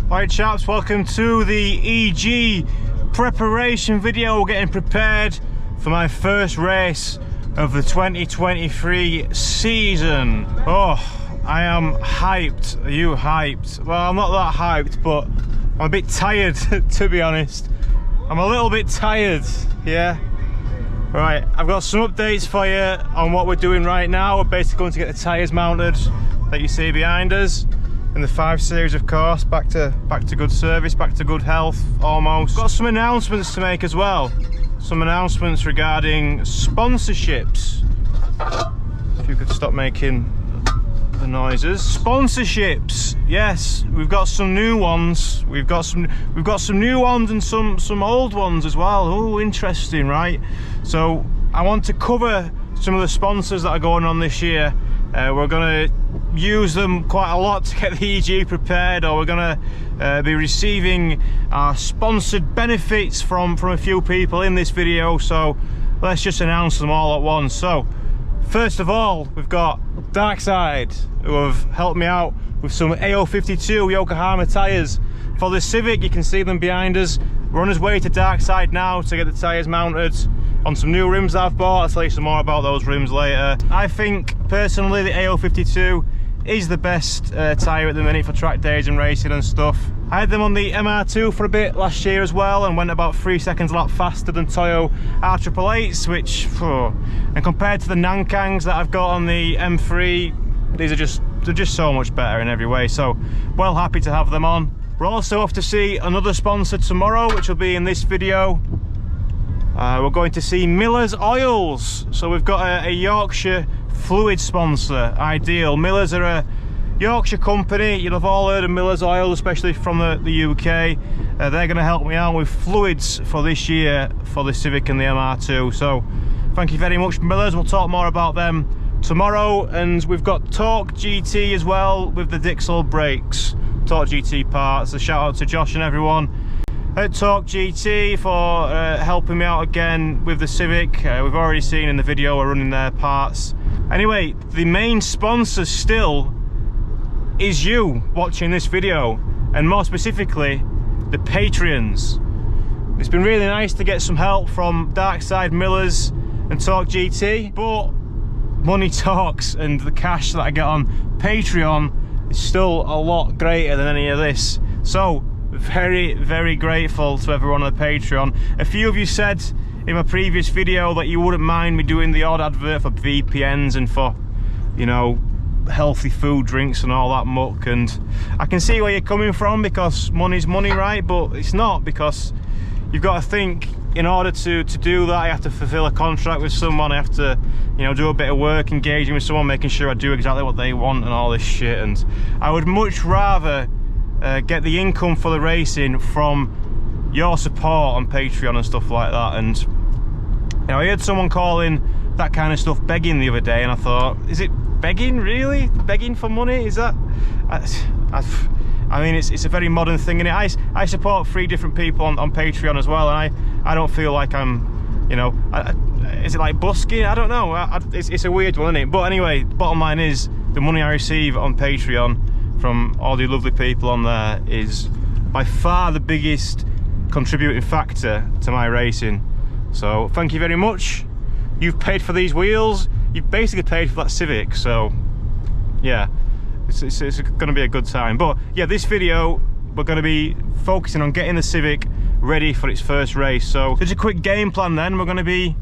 Alright chaps, welcome to the EG preparation video, getting prepared for my first race of the 2023 season. Oh, I am hyped. Are you hyped? Well, I'm not that hyped, but I'm a bit tired to be honest. I'm a little bit tired, yeah. Right, I've got some updates for you on what we're doing right now. We're basically going to get the tyres mounted that you see behind us. In the 5 Series, of course, back to good service, back to good health, almost. Got some announcements to make as well. Some announcements regarding sponsorships. If you could stop making the noises. Sponsorships, yes, we've got some new ones. We've got some new ones and some old ones as well. Oh, interesting, right? So I want to cover some of the sponsors that are going on this year. We're going to use them quite a lot to get the EG prepared, or we're going to be receiving sponsored benefits from a few people in this video, so let's just announce them all at once. So first of all, we've got Darkside, who have helped me out with some AO52 Yokohama tyres for the Civic. You can see them behind us. We're on his way to Darkside now to get the tyres mounted on some new rims that I've bought. I'll tell you some more about those rims later. I think personally the AO52 is the best tyre at the minute for track days and racing and stuff. I had them on the MR2 for a bit last year as well, and went about 3 seconds a lap faster than Toyo R888s, which, and compared to the Nankangs that I've got on the M3, they're just so much better in every way. So well happy to have them on. We're also off to see another sponsor tomorrow, which will be in this video. We're going to see Miller's Oils. So we've got a Yorkshire fluid sponsor, Ideal. Miller's are a Yorkshire company. You'll have all heard of Miller's Oil, especially from the UK. They're going to help me out with fluids for this year for the Civic and the MR2. So thank you very much, Miller's. We'll talk more about them tomorrow. And we've got Torque GT as well with the Dixel brakes. Torque GT parts. A shout out to Josh and everyone at Torque GT for helping me out again with the Civic. We've already seen in the video we're running their parts. Anyway, the main sponsor still is you watching this video, and more specifically the Patreons. It's been really nice to get some help from Darkside, Millers and Torque GT, but money talks, and the cash that I get on Patreon is still a lot greater than any of this. So very grateful to everyone on the Patreon. A few of you said in my previous video that you wouldn't mind me doing the odd advert for VPNs and for, you know, healthy food, drinks and all that muck, and I can see where you're coming from, because money's money, right? But it's not, because you've got to think, in order to do that I have to fulfill a contract with someone. I have to, you know, do a bit of work engaging with someone, making sure I do exactly what they want and all this shit. And I would much rather get the income for the racing from your support on Patreon and stuff like that. And you know, I heard someone calling that kind of stuff begging the other day, and I thought, is it begging, really? Begging for money? Is that? I mean, it's a very modern thing, and I support 3 different people on Patreon as well, and I don't feel like I'm, you know, is it like busking? I don't know. It's a weird one, isn't it? But anyway, bottom line is, the money I receive on Patreon from all the lovely people on there is by far the biggest contributing factor to my racing. So thank you very much. You've paid for these wheels, you've basically paid for that Civic, so yeah, it's going to be a good time. But yeah, this video we're going to be focusing on getting the Civic ready for its first race. So there's a quick game plan then. We're going to be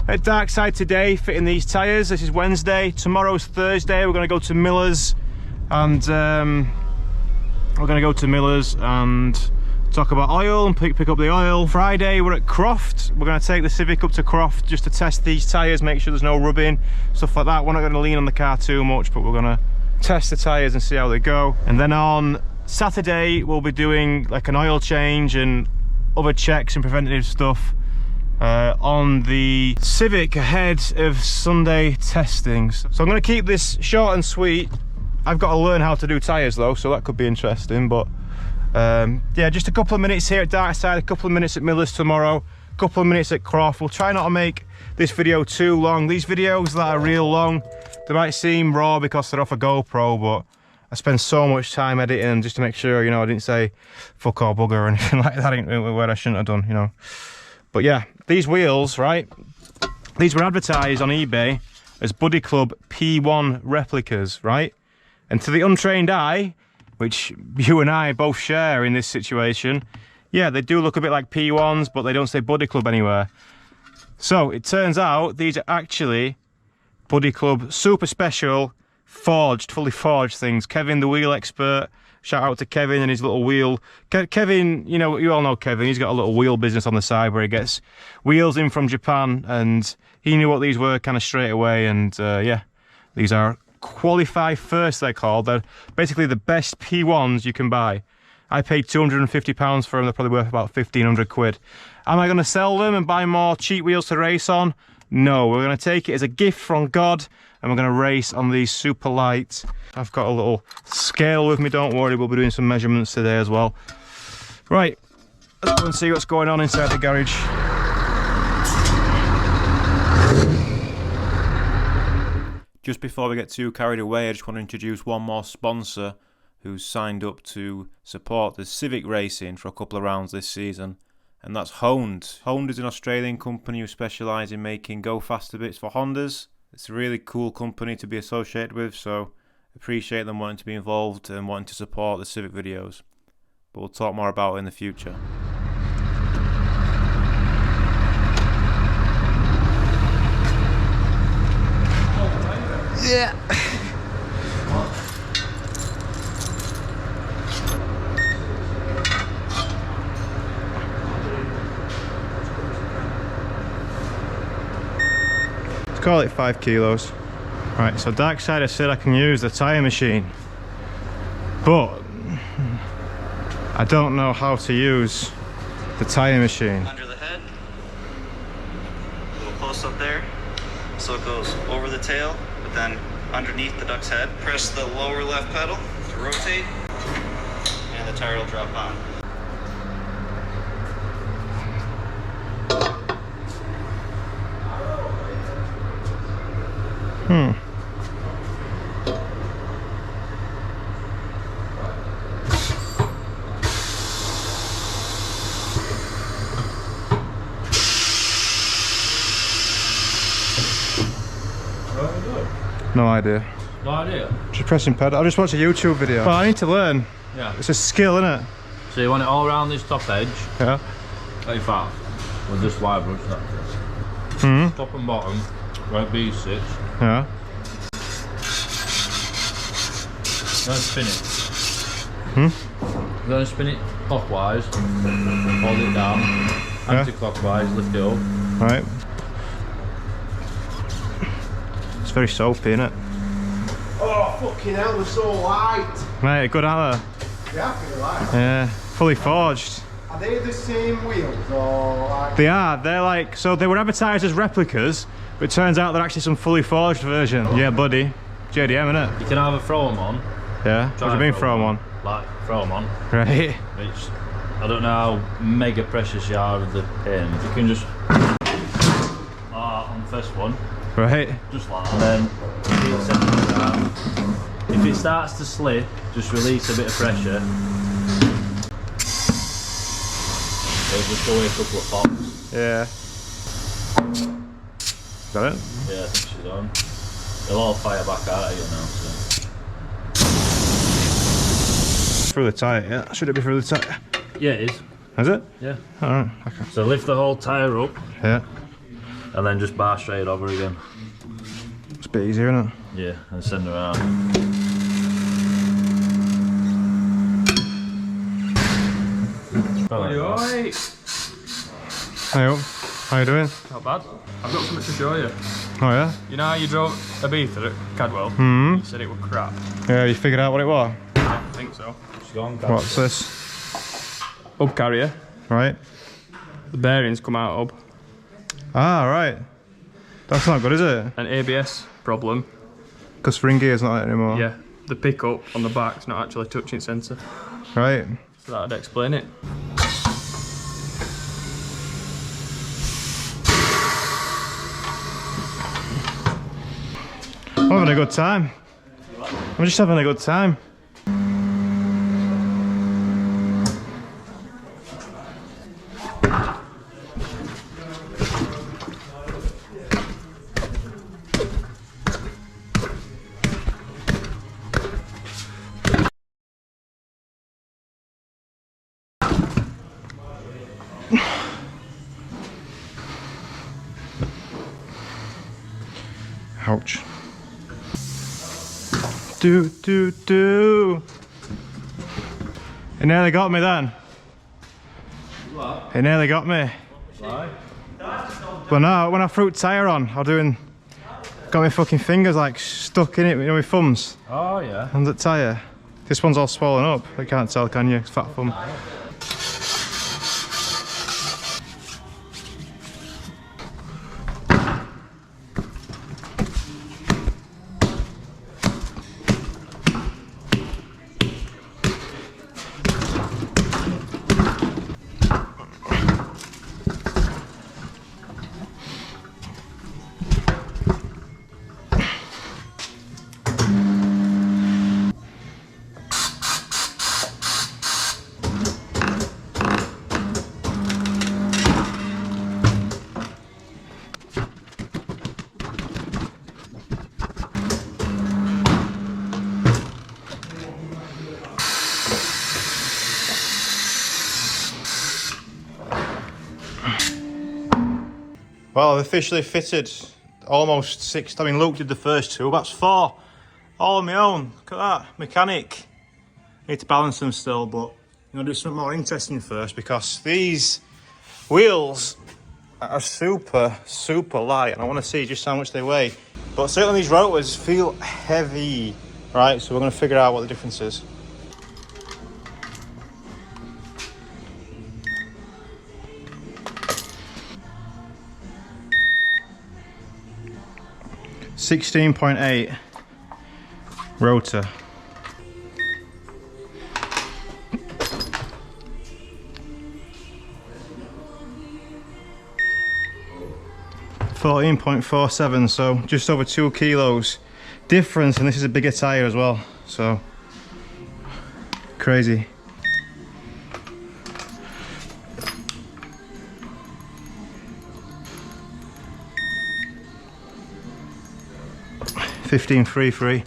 at Darkside today fitting these tyres. This is Wednesday. Tomorrow's Thursday. We're going to go to Miller's, and talk about oil and pick up the oil. Friday we're at Croft. We're going to take the Civic up to Croft just to test these tyres, make sure there's no rubbing, stuff like that. We're not going to lean on the car too much, but we're going to test the tyres and see how they go. And then on Saturday we'll be doing like an oil change and other checks and preventative stuff on the Civic ahead of Sunday testings. So I'm going to keep this short and sweet. I've got to learn how to do tyres though, so that could be interesting. But yeah, just a couple of minutes here at Darkside, a couple of minutes at Miller's tomorrow, a couple of minutes at Croft. We'll try not to make this video too long. These videos that are real long, they might seem raw because they're off a GoPro, but I spend so much time editing them just to make sure, you know, I didn't say fuck or bugger or anything like that where I shouldn't have done, you know. But yeah, these wheels, right, these were advertised on eBay as Buddy Club P1 replicas, right? And to the untrained eye, which you and I both share in this situation, yeah, they do look a bit like P1s, but they don't say Buddy Club anywhere. So it turns out these are actually Buddy Club super special, forged, fully forged things. Kevin, the wheel expert, shout out to Kevin and his little wheel. Kevin, you know, you all know Kevin, he's got a little wheel business on the side where he gets wheels in from Japan, and he knew what these were kind of straight away. And yeah, these are qualified first, they're called. They're basically the best P1s you can buy. I paid £250 for them, they're probably worth about 1,500 quid. Am I going to sell them and buy more cheap wheels to race on? No, we're going to take it as a gift from God, and we're going to race on these super light. I've got a little scale with me, don't worry, we'll be doing some measurements today as well. Right, let's go and see what's going on inside the garage. Just before we get too carried away, I just want to introduce one more sponsor who's signed up to support the Civic racing for a couple of rounds this season, and that's Honed. Honed is an Australian company who specialise in making go faster bits for Hondas. It's a really cool company to be associated with, so appreciate them wanting to be involved and wanting to support the Civic videos. But we'll talk more about it in the future. Yeah. Let's call it 5 kilos. Right, so Darkside said I can use the tyre machine, but I don't know how to use the tyre machine. Under the head, a little close up there, so it goes over the tail, but then underneath the duck's head. Press the lower left pedal to rotate, and the tire will drop on. No idea. No idea? Just pressing pedal. I just watched a YouTube video. Well, I need to learn. Yeah. It's a skill, isn't it? So you want it all around this top edge? Yeah. Like that. With this wire brush, that's it. Top and bottom, right B6. Yeah. Then spin it. Then spin it clockwise, hold it down, anti-clockwise, lift it up. Right. It's very soapy, isn't it? Oh, fucking hell, they're so light. Mate, good, aren't they? Yeah, pretty light. Yeah, fully forged. Are they the same wheels or like... They are, they're like, so they were advertised as replicas, but it turns out they're actually some fully forged version. Yeah, buddy. JDM, innit? You can either throw them on. Yeah, what do you mean throw them on? Like, throw them on. Right. Which, I don't know how mega precious you are with the pin. You can just... on the first one. Right. Just like that. And then, if it starts to slip, just release a bit of pressure. It'll just go away a couple of pops. Yeah. Got it? Yeah, I think she's on. They'll all fire back out of you now, so. Through the tyre, yeah. Should it be through the tyre? Yeah, it is. Is it? Yeah. Alright, okay. So lift the whole tyre up. Yeah. And then just bar straight over again. It's a bit easier, isn't it? Yeah, and send her out. Are you alright? Hey up. How you doing? Not bad. I've got something to show you. Oh yeah? You know how you drove a Ibiza at Cadwell? You said it was crap. Yeah, you figured out what it was? I think so. She's gone, What's this? Hub carrier. Right. The bearings come out hub. Ah, right. That's not good, is it? An ABS problem. Because spring gear's not it anymore. Yeah. The pickup on the back's not actually touching centre. Right. So that'd explain it. I'm having a good time. I'm just having a good time. Ouch. Do. It nearly got me then. What? It nearly got me. Why? But no, when I threw tyre on, got my fucking fingers like stuck in it, you know, my thumbs. Oh yeah. On the tyre. This one's all swollen up. You can't tell, can you? It's fat thumb. Well, I've officially fitted almost 6. I mean, Luke did the first 2, that's 4. All on my own. Look at that. Mechanic. Need to balance them still, but I'm going to do something more interesting first because these wheels are super light and I want to see just how much they weigh. But certainly these rotors feel heavy, right? So we're going to figure out what the difference is. .8 rotor. .47, so just over 2 kilos difference, and this is a bigger tyre as well, so crazy. $15.33.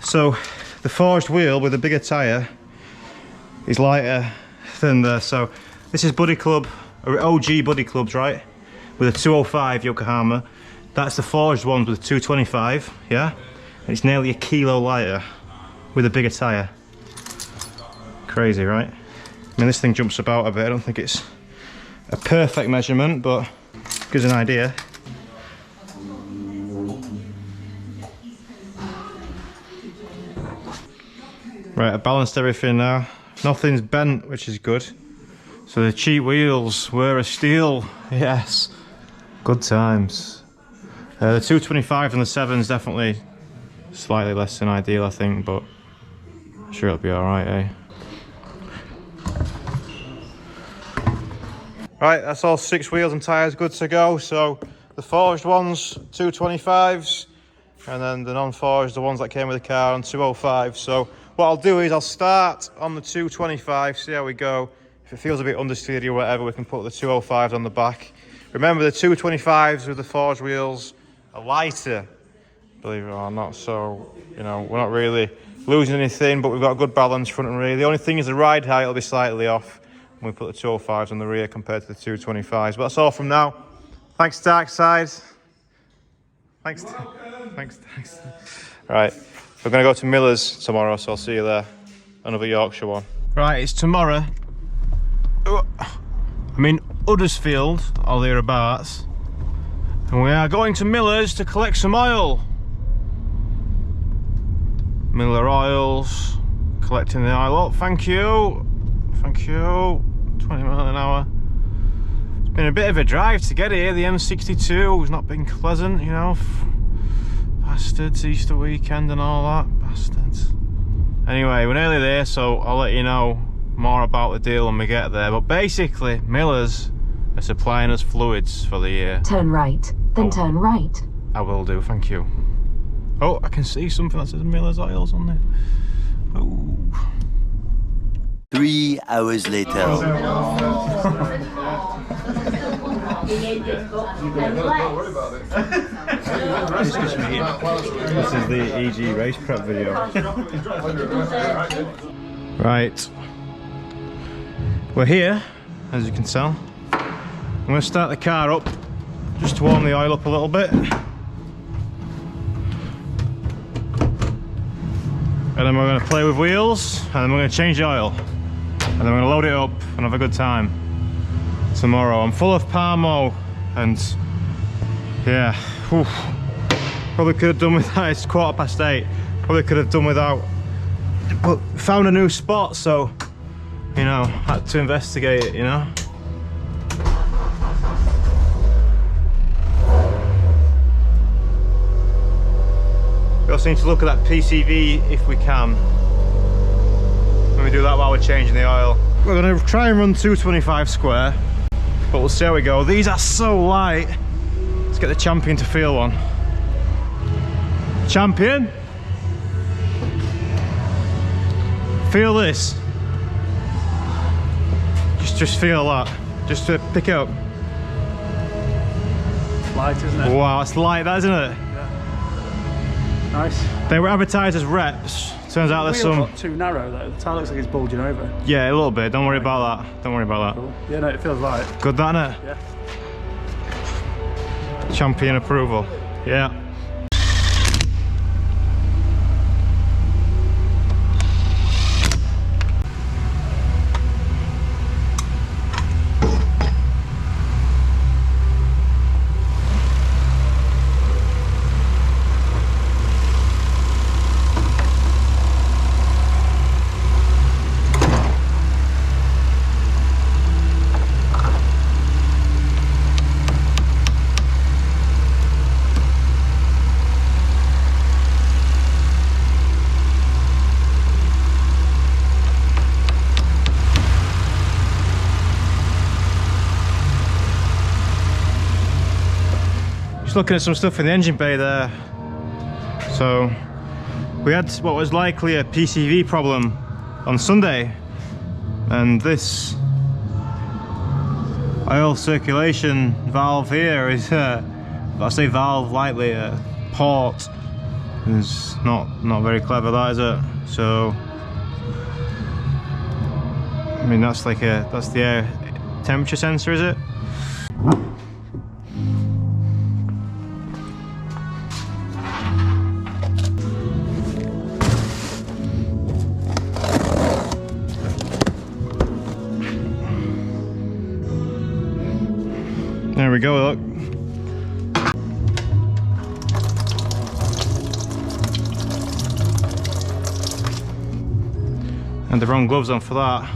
So the forged wheel with a bigger tyre is lighter than the, so this is Buddy Club, or OG Buddy Clubs, right? With a 205 Yokohama. That's the forged ones with a 225, yeah? And it's nearly a kilo lighter with a bigger tyre. Crazy, right? I mean, this thing jumps about a bit. I don't think it's a perfect measurement, but gives an idea. Right, I balanced everything now. Nothing's bent, which is good. So the cheap wheels were a steal, yes. Good times. The 225 and the 7's definitely slightly less than ideal, I think, but I'm sure it'll be alright, eh? Right, that's all 6 wheels and tyres good to go. So the forged ones, 225s, and then the non-forged, the ones that came with the car, on 205. So what I'll do is I'll start on the 225, see how we go. If it feels a bit understeery or whatever, we can put the 205s on the back. Remember, the 225s with the forged wheels are lighter, believe it or not, so, you know, we're not really losing anything, but we've got a good balance front and rear. The only thing is the ride height will be slightly off when we put the 205s on the rear compared to the 225s. But that's all from now. Thanks, Darkside. Thanks. Right, we're going to go to Miller's tomorrow, so I'll see you there. Another Yorkshire one. Right, it's tomorrow. I'm in Huddersfield, or thereabouts, and we are going to Miller's to collect some oil. Miller Oils, collecting the oil up. Thank you. 20 miles an hour. It's been a bit of a drive to get here. The M62 has not been pleasant, you know. Bastards, Easter weekend and all that. Bastards. Anyway, we're nearly there, so I'll let you know more about the deal when we get there. But basically, Miller's are supplying us fluids for the year. Turn right, then turn right. I will do, thank you. Oh, I can see something that says Miller's Oils on it. Oh. 3 hours later. This is the EG race prep video. Right. We're here, as you can tell. I'm going to start the car up just to warm the oil up a little bit. then we're going to play with wheels, and then we're going to change the oil, and then we're going to load it up and have a good time tomorrow. I'm full of Parmo, and yeah, whew, probably could have done with that. It's 8:15. Probably could have done without, but found a new spot, so you know, had to investigate it, you know. We also need to look at that PCV if we can. Let me do that while we're changing the oil. We're going to try and run 225 square, but we'll see how we go. These are so light. Let's get the champion to feel one. Champion? Feel this. Just feel that. Just to pick it up. Light, isn't it? Wow, it's light, that, isn't it? Nice. They were advertised as reps. Turns out there's some. Not too narrow though. The tire looks like it's bulging over. Yeah, a little bit. Don't worry about that. Don't worry about that. Cool. Yeah, no, it feels light. Good, that, innit? Yeah. Champion approval. Yeah. Looking at some stuff in the engine bay there. So we had what was likely a PCV problem on Sunday, and this oil circulation valve here is I say valve lightly, port is not very clever, that, is it? So I mean, that's the air temperature sensor, is it? There we go, look. And the wrong gloves on for that.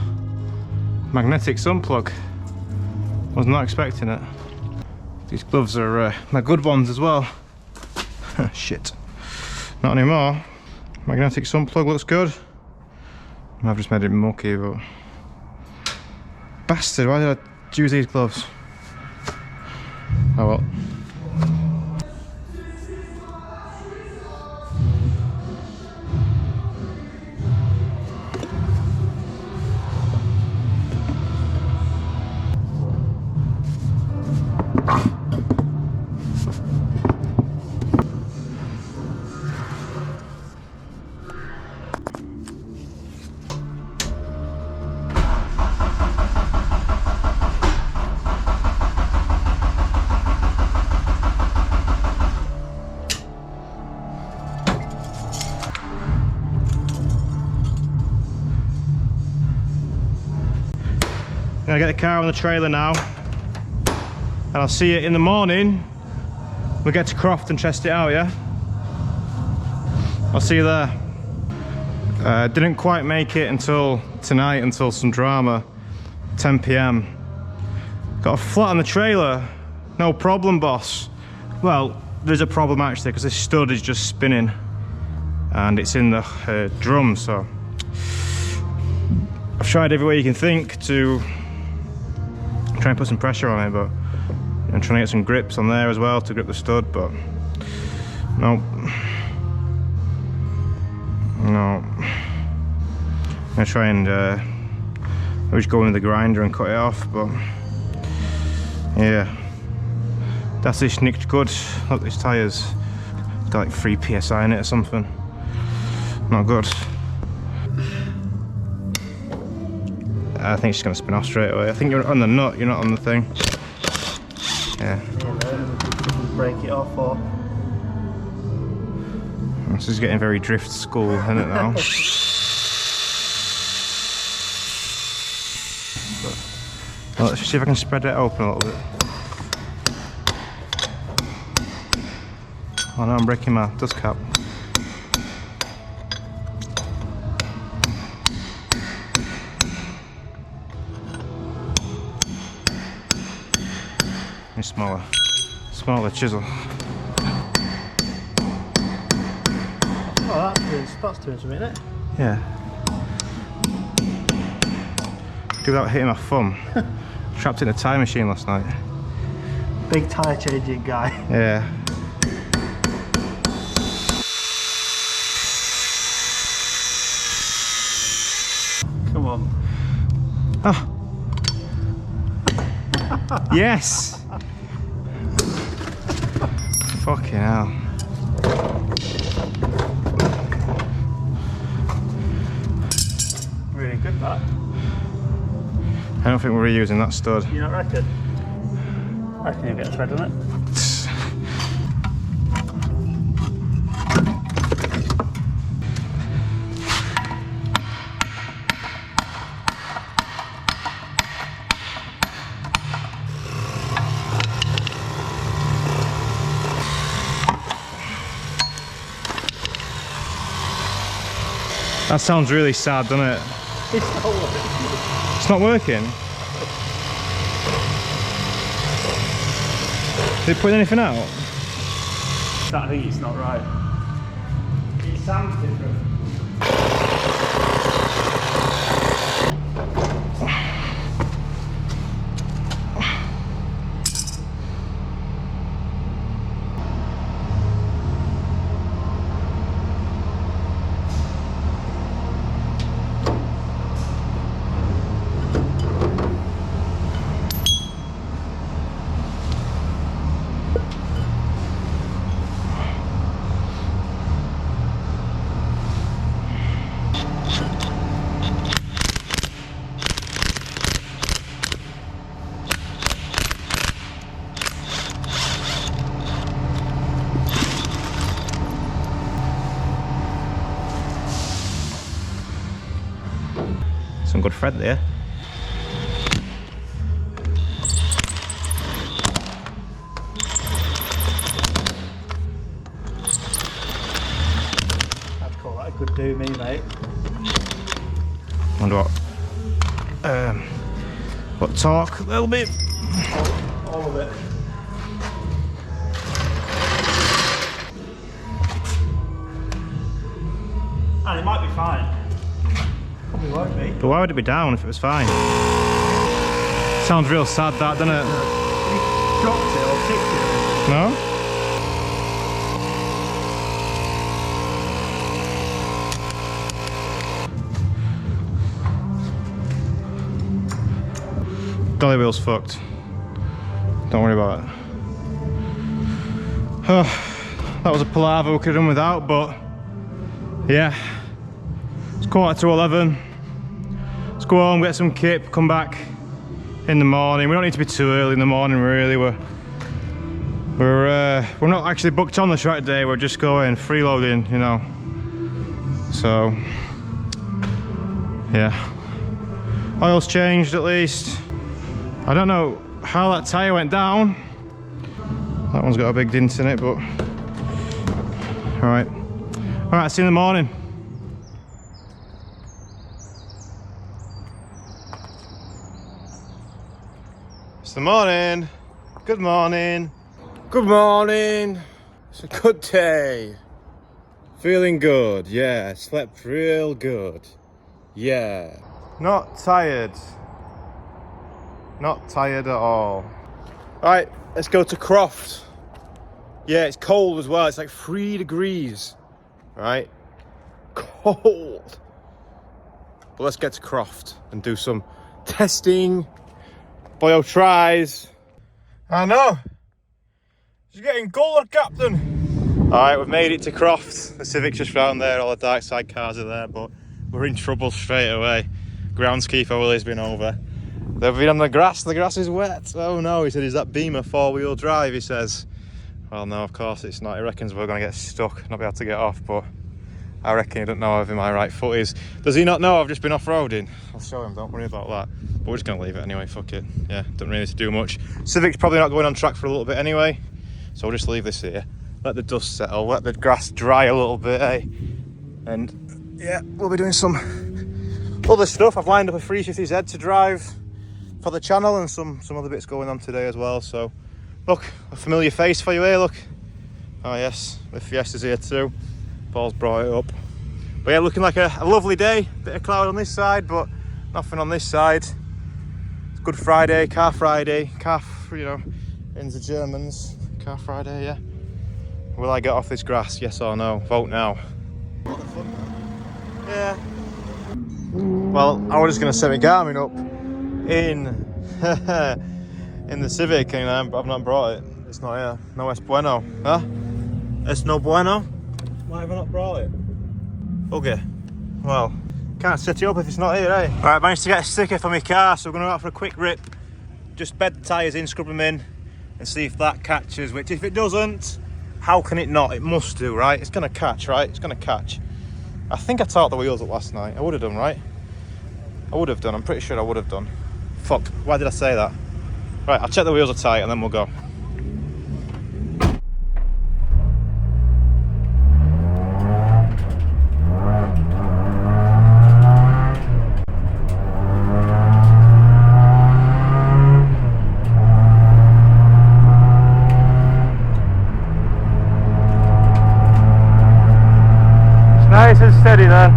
Magnetic sun plug. Was not expecting it. These gloves are my good ones as well. Shit. Not anymore. Magnetic sun plug looks good. I've just made it mucky, but... Bastard, why did I use these gloves? Oh well. I'm gonna get the car on the trailer now, and I'll see you in the morning. We'll get to Croft and test it out, yeah? I'll see you there. Didn't quite make it until tonight, until some drama, 10 PM. Got a flat on the trailer, no problem, boss. Well, there's a problem actually, because this stud is just spinning, and it's in the drum, so. I've tried every way you can think to try and put some pressure on it, but I'm trying to get some grips on there as well to grip the stud, but no. I'm gonna try and I was going with the grinder and cut it off, but yeah, that's this nicked good. Look, this tire's got like 3 PSI in it or something. Not good. I think it's just going to spin off straight away. I think you're on the nut, you're not on the thing. Yeah. Break it off or... This is getting very drift school, isn't it now? Well, let's see if I can spread it open a little bit. Oh no, I'm breaking my dust cap. Smaller chisel. Oh, that's doing something, isn't it? Yeah. Do without hitting my thumb. Trapped in a time machine last night. Big tyre changing guy. Yeah. Come on. Oh. Yes! Fucking hell. Really good, that. I don't think we're reusing that stud. You don't reckon? I reckon you'll get a thread on it. That sounds really sad, doesn't it? It's not working. It's not working? Did it put anything out? I think it's not right. It sounds different. Some good thread there. I'd call that a good do me, mate. Wonder what torque a little bit. All of it. And it might be fine. Probably won't be. But why would it be down if it was fine? Sounds real sad, that, doesn't it? Dropped it or kicked it. No? Dolly wheel's fucked. Don't worry about it. Oh, that was a palaver we could have done without, but yeah. It's 11:15. Let's go home, get some kip, come back in the morning. We don't need to be too early in the morning, really. We're not actually booked on the track today. We're just going freeloading, you know. So yeah, oil's changed at least. I don't know how that tyre went down. That one's got a big dint in it, but all right, see you in the morning. It's the morning. Good morning. Good morning. It's a good day. Feeling good. Yeah, slept real good. Yeah. Not tired. Not tired at all. Alright, let's go to Croft. Yeah, it's cold as well. It's like 3 degrees. Right? Cold. But let's get to Croft and do some testing. Boyo tries. I know. She's getting colour, Captain. Alright, we've made it to Croft. The Civic's just round there. All the dark side cars are there, but we're in trouble straight away. Groundskeeper Willie's been over. They've been on the grass is wet. Oh no, he said, is that Beamer 4-wheel drive, he says. Well, no, of course it's not. He reckons we're going to get stuck, not be able to get off, but I reckon he doesn't know where my right foot is. Does he not know I've just been off-roading? I'll show him, don't worry about that. But we're just going to leave it anyway, fuck it. Yeah, don't really need to do much. Civic's probably not going on track for a little bit anyway, so we'll just leave this here. Let the dust settle, let the grass dry a little bit, eh? And yeah, we'll be doing some other stuff. I've lined up a 350Z to drive for the channel and some other bits going on today as well. So look, a familiar face for you here, look. Oh yes, the Fiesta's here too. Paul's brought it up. But yeah, looking like a lovely day. Bit of cloud on this side, but nothing on this side. It's Good Friday, Car Friday, you know, in the Germans. Car Friday, yeah. Will I get off this grass, yes or no? Vote now. Yeah. Well, I was just going to set my Garmin up in the Civic, and I've not brought it. It's not here. No es bueno. Huh? Es no bueno? Why have I not brought it? Okay. Well, can't set it up if it's not here, eh? Right, managed to get a sticker for my car, so we're going to go out for a quick rip. Just bed the tyres in, scrub them in, and see if that catches, which if it doesn't, how can it not? It must do, right? It's going to catch, right? It's going to catch. I think I torqued the wheels up last night. I would have done, right? I would have done. I'm pretty sure I would have done. Fuck. Why did I say that? Right, I'll check the wheels are tight and then we'll go. Nice and steady then.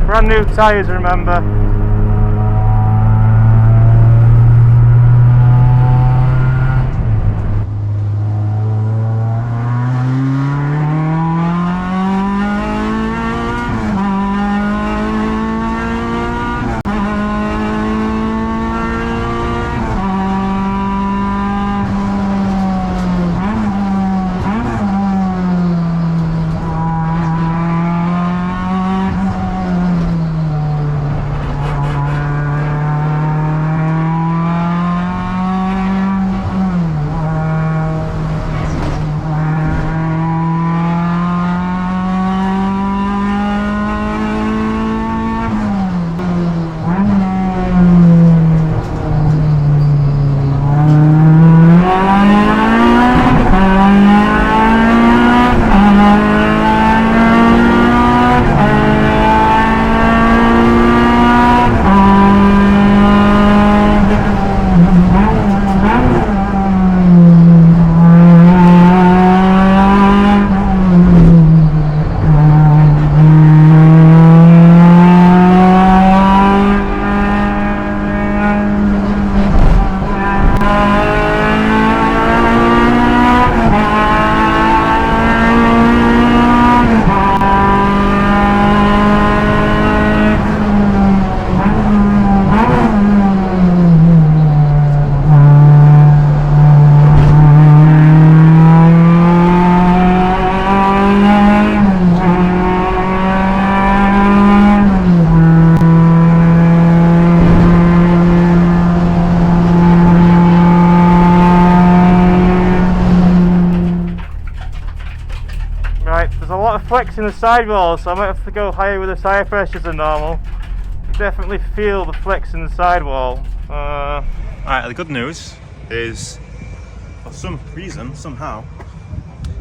Brand new tyres, remember. Flex in the sidewall, so I might have to go higher with the tyre pressures than normal. Definitely feel the flex in the sidewall. Alright, the good news is, for some reason, somehow,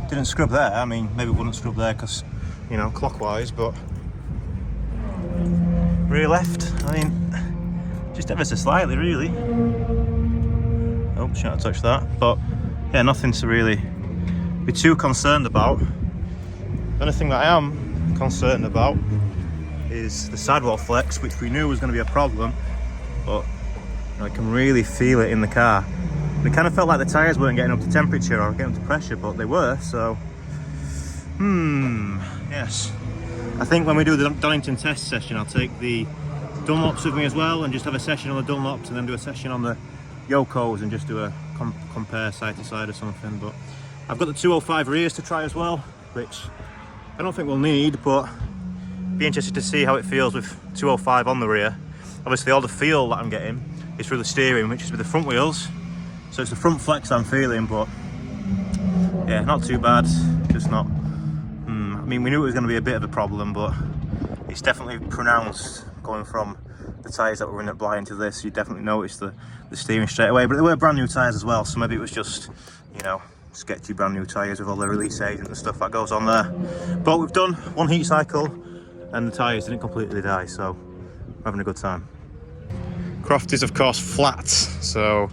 didn't scrub there. I mean, maybe it wouldn't scrub there because, you know, clockwise, but rear left, I mean, just ever so slightly, really. Oh, shouldn't have touched that. But yeah, nothing to really be too concerned about. The only thing that I am concerned about is the sidewall flex, which we knew was going to be a problem, but you know, I can really feel it in the car. It kind of felt like the tyres weren't getting up to temperature or getting up to pressure, but they were, so yes. I think when we do the Donington test session, I'll take the Dunlops with me as well and just have a session on the Dunlops and then do a session on the Yokos and just do a compare side to side or something. But I've got the 205 rears to try as well, which I don't think we'll need, but be interested to see how it feels with 205 on the rear. Obviously all the feel that I'm getting is through the steering, which is with the front wheels. So it's the front flex I'm feeling, but yeah, not too bad, just not, I mean, we knew it was going to be a bit of a problem, but it's definitely pronounced going from the tyres that were in at Blythe to this. You definitely noticed the steering straight away, but they were brand new tyres as well, so maybe it was just, you know, sketchy brand new tyres with all the release agent and stuff that goes on there. But we've done one heat cycle and the tyres didn't completely die, so we're having a good time. Croft is of course flat, so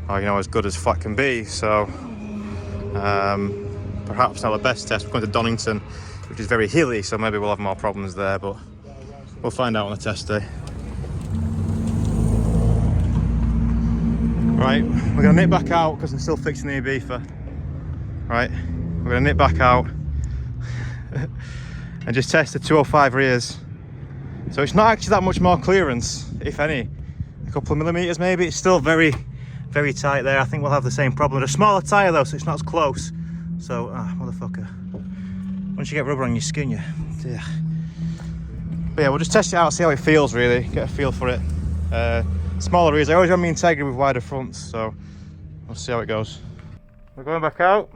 you know, as good as flat can be, so perhaps not the best test. We're going to Donington, which is very hilly, so maybe we'll have more problems there, but we'll find out on the test day. Right, we're going to nip back out because I'm still fixing the Ibiza. Right, we're going to nip back out and just test the 205 rears. So it's not actually that much more clearance, if any. A couple of millimetres maybe. It's still very, very tight there. I think we'll have the same problem. A smaller tyre though, so it's not as close. So, motherfucker. Once you get rubber on your skin, yeah. But yeah, we'll just test it out, see how it feels really, get a feel for it. Smaller rears, I always run my Integra with wider fronts, so we'll see how it goes. We're going back out.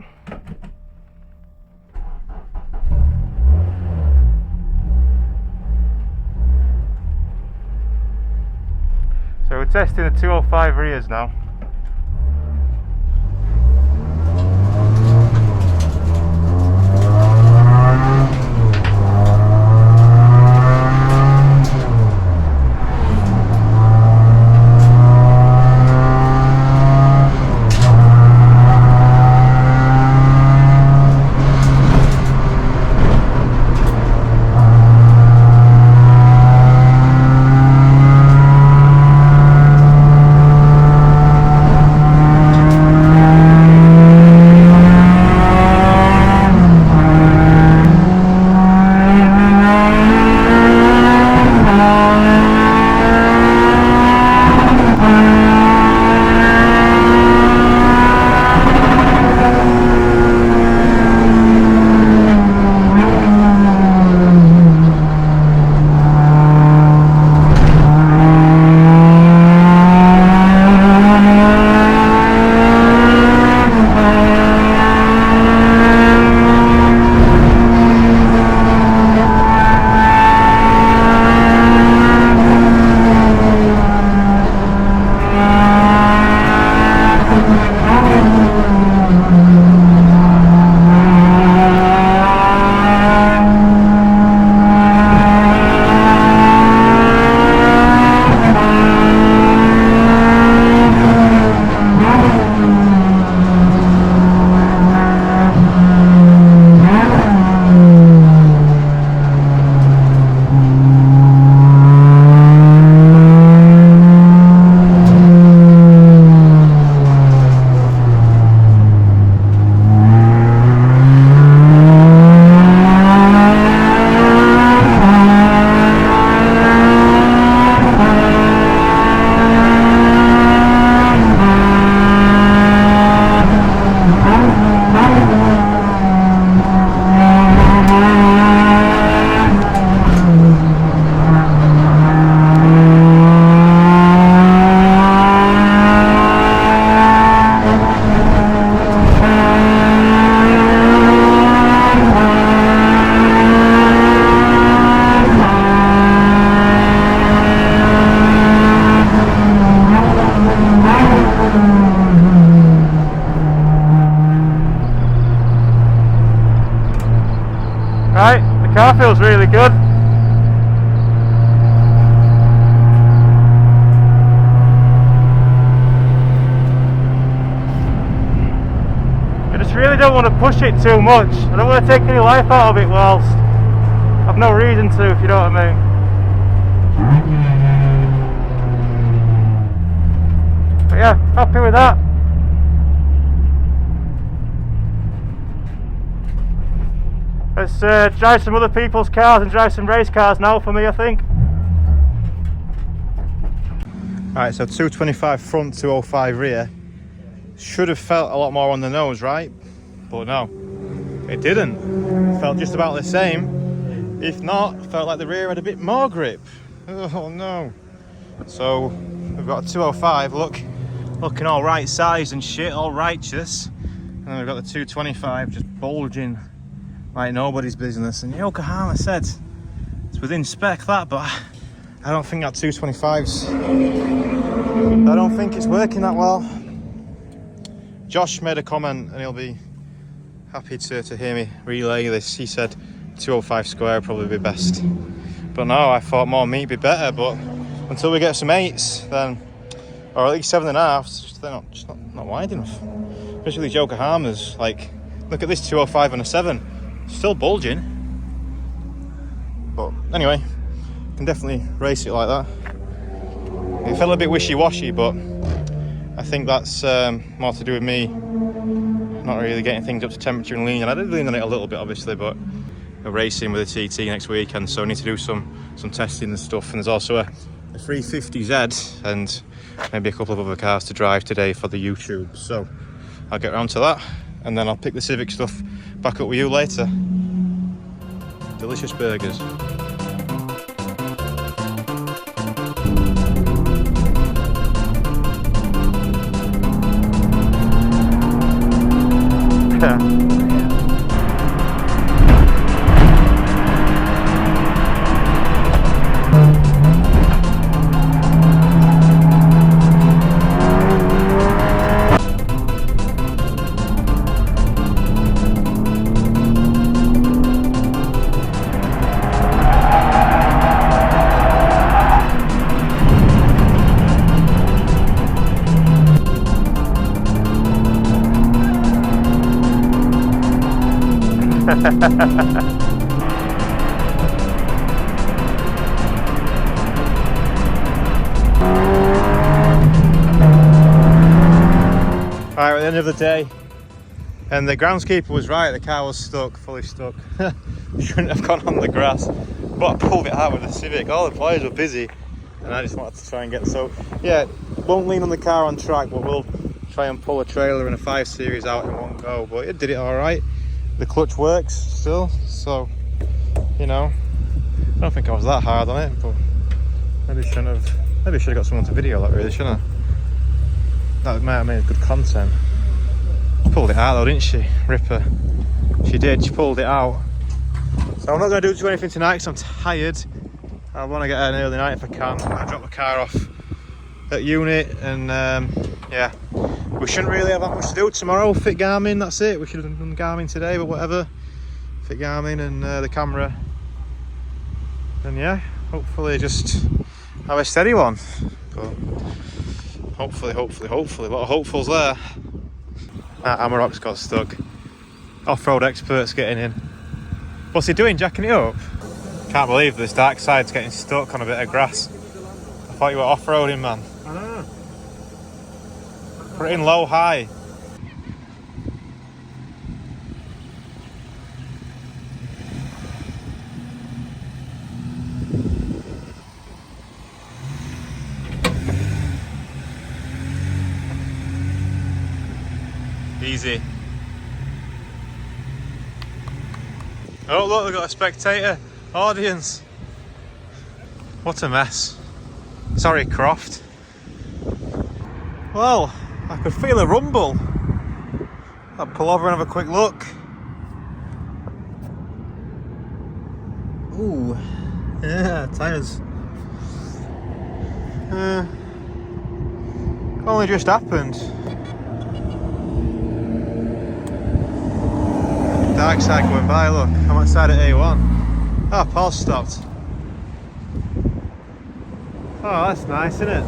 So we're testing the 205 rears now. Right, the car feels really good. I just really don't want to push it too much. I don't want to take any life out of it whilst I've no reason to, if you know what I mean. But yeah, happy with that. Let's drive some other people's cars and drive some race cars now for me, I think. Alright, so 225 front, 205 rear. Should have felt a lot more on the nose, right? But no, it didn't. It felt just about the same. If not, felt like the rear had a bit more grip. Oh no. So we've got a 205, look looking all right sized and shit, all righteous. And then we've got the 225 just bulging like nobody's business. And Yokohama said it's within spec that, but I don't think that 225's, I don't think it's working that well. Josh made a comment and he'll be happy to hear me relay this. He said 205 square would probably be best. But no, I thought more meat would be better, but until we get some 8s then, or at least 7.5s, they're just not wide enough. Especially these Yokohamas, like, look at this 205 and a 7, still bulging. But anyway, can definitely race it like that. It felt a bit wishy-washy, but I think that's more to do with me not really getting things up to temperature and leaning. I did lean on it a little bit, obviously, but we're racing with a TT next weekend, so I need to do some testing and stuff. And there's also a 350Z and maybe a couple of other cars to drive today for the YouTube. So I'll get around to that, and then I'll pick the Civic stuff back up with you later. Delicious burgers. Right, at the end of the day, and the groundskeeper was right, the car was stuck, fully stuck. Shouldn't have gone on the grass, but I pulled it out with the Civic. All the players were busy and I just wanted to try and get, so yeah, won't lean on the car on track, but we'll try and pull a trailer and a 5 Series out in one go. But it did it all right. The clutch works still, so you know, I don't think I was that hard on it, but maybe I should have got someone to video that, really, shouldn't I? That might have made good content. She pulled it out though, didn't she? Ripper. She did, she pulled it out. So I'm not going to do anything tonight because I'm tired. I want to get an early night if I can. I drop the car off at unit, and yeah, we shouldn't really have that much to do tomorrow. Fit Garmin, that's it. We should have done Garmin today, but whatever. Fit Garmin and the camera. And yeah, hopefully just have a steady one. But hopefully, a lot of hopefuls there. That Amarok's got stuck. Off-road experts getting in. What's he doing, jacking it up? Can't believe this dark side's getting stuck on a bit of grass. I thought you were off-roading, man. I know. Put it in low, high. Easy. Oh look, we've got a spectator audience. What a mess. Sorry, Croft. Well, I could feel a rumble. I'll pull over and have a quick look. Ooh, yeah, tyres. Only just happened. Dark side going by, look, I'm outside at A1. Oh, Paul's stopped. Oh, that's nice, isn't it?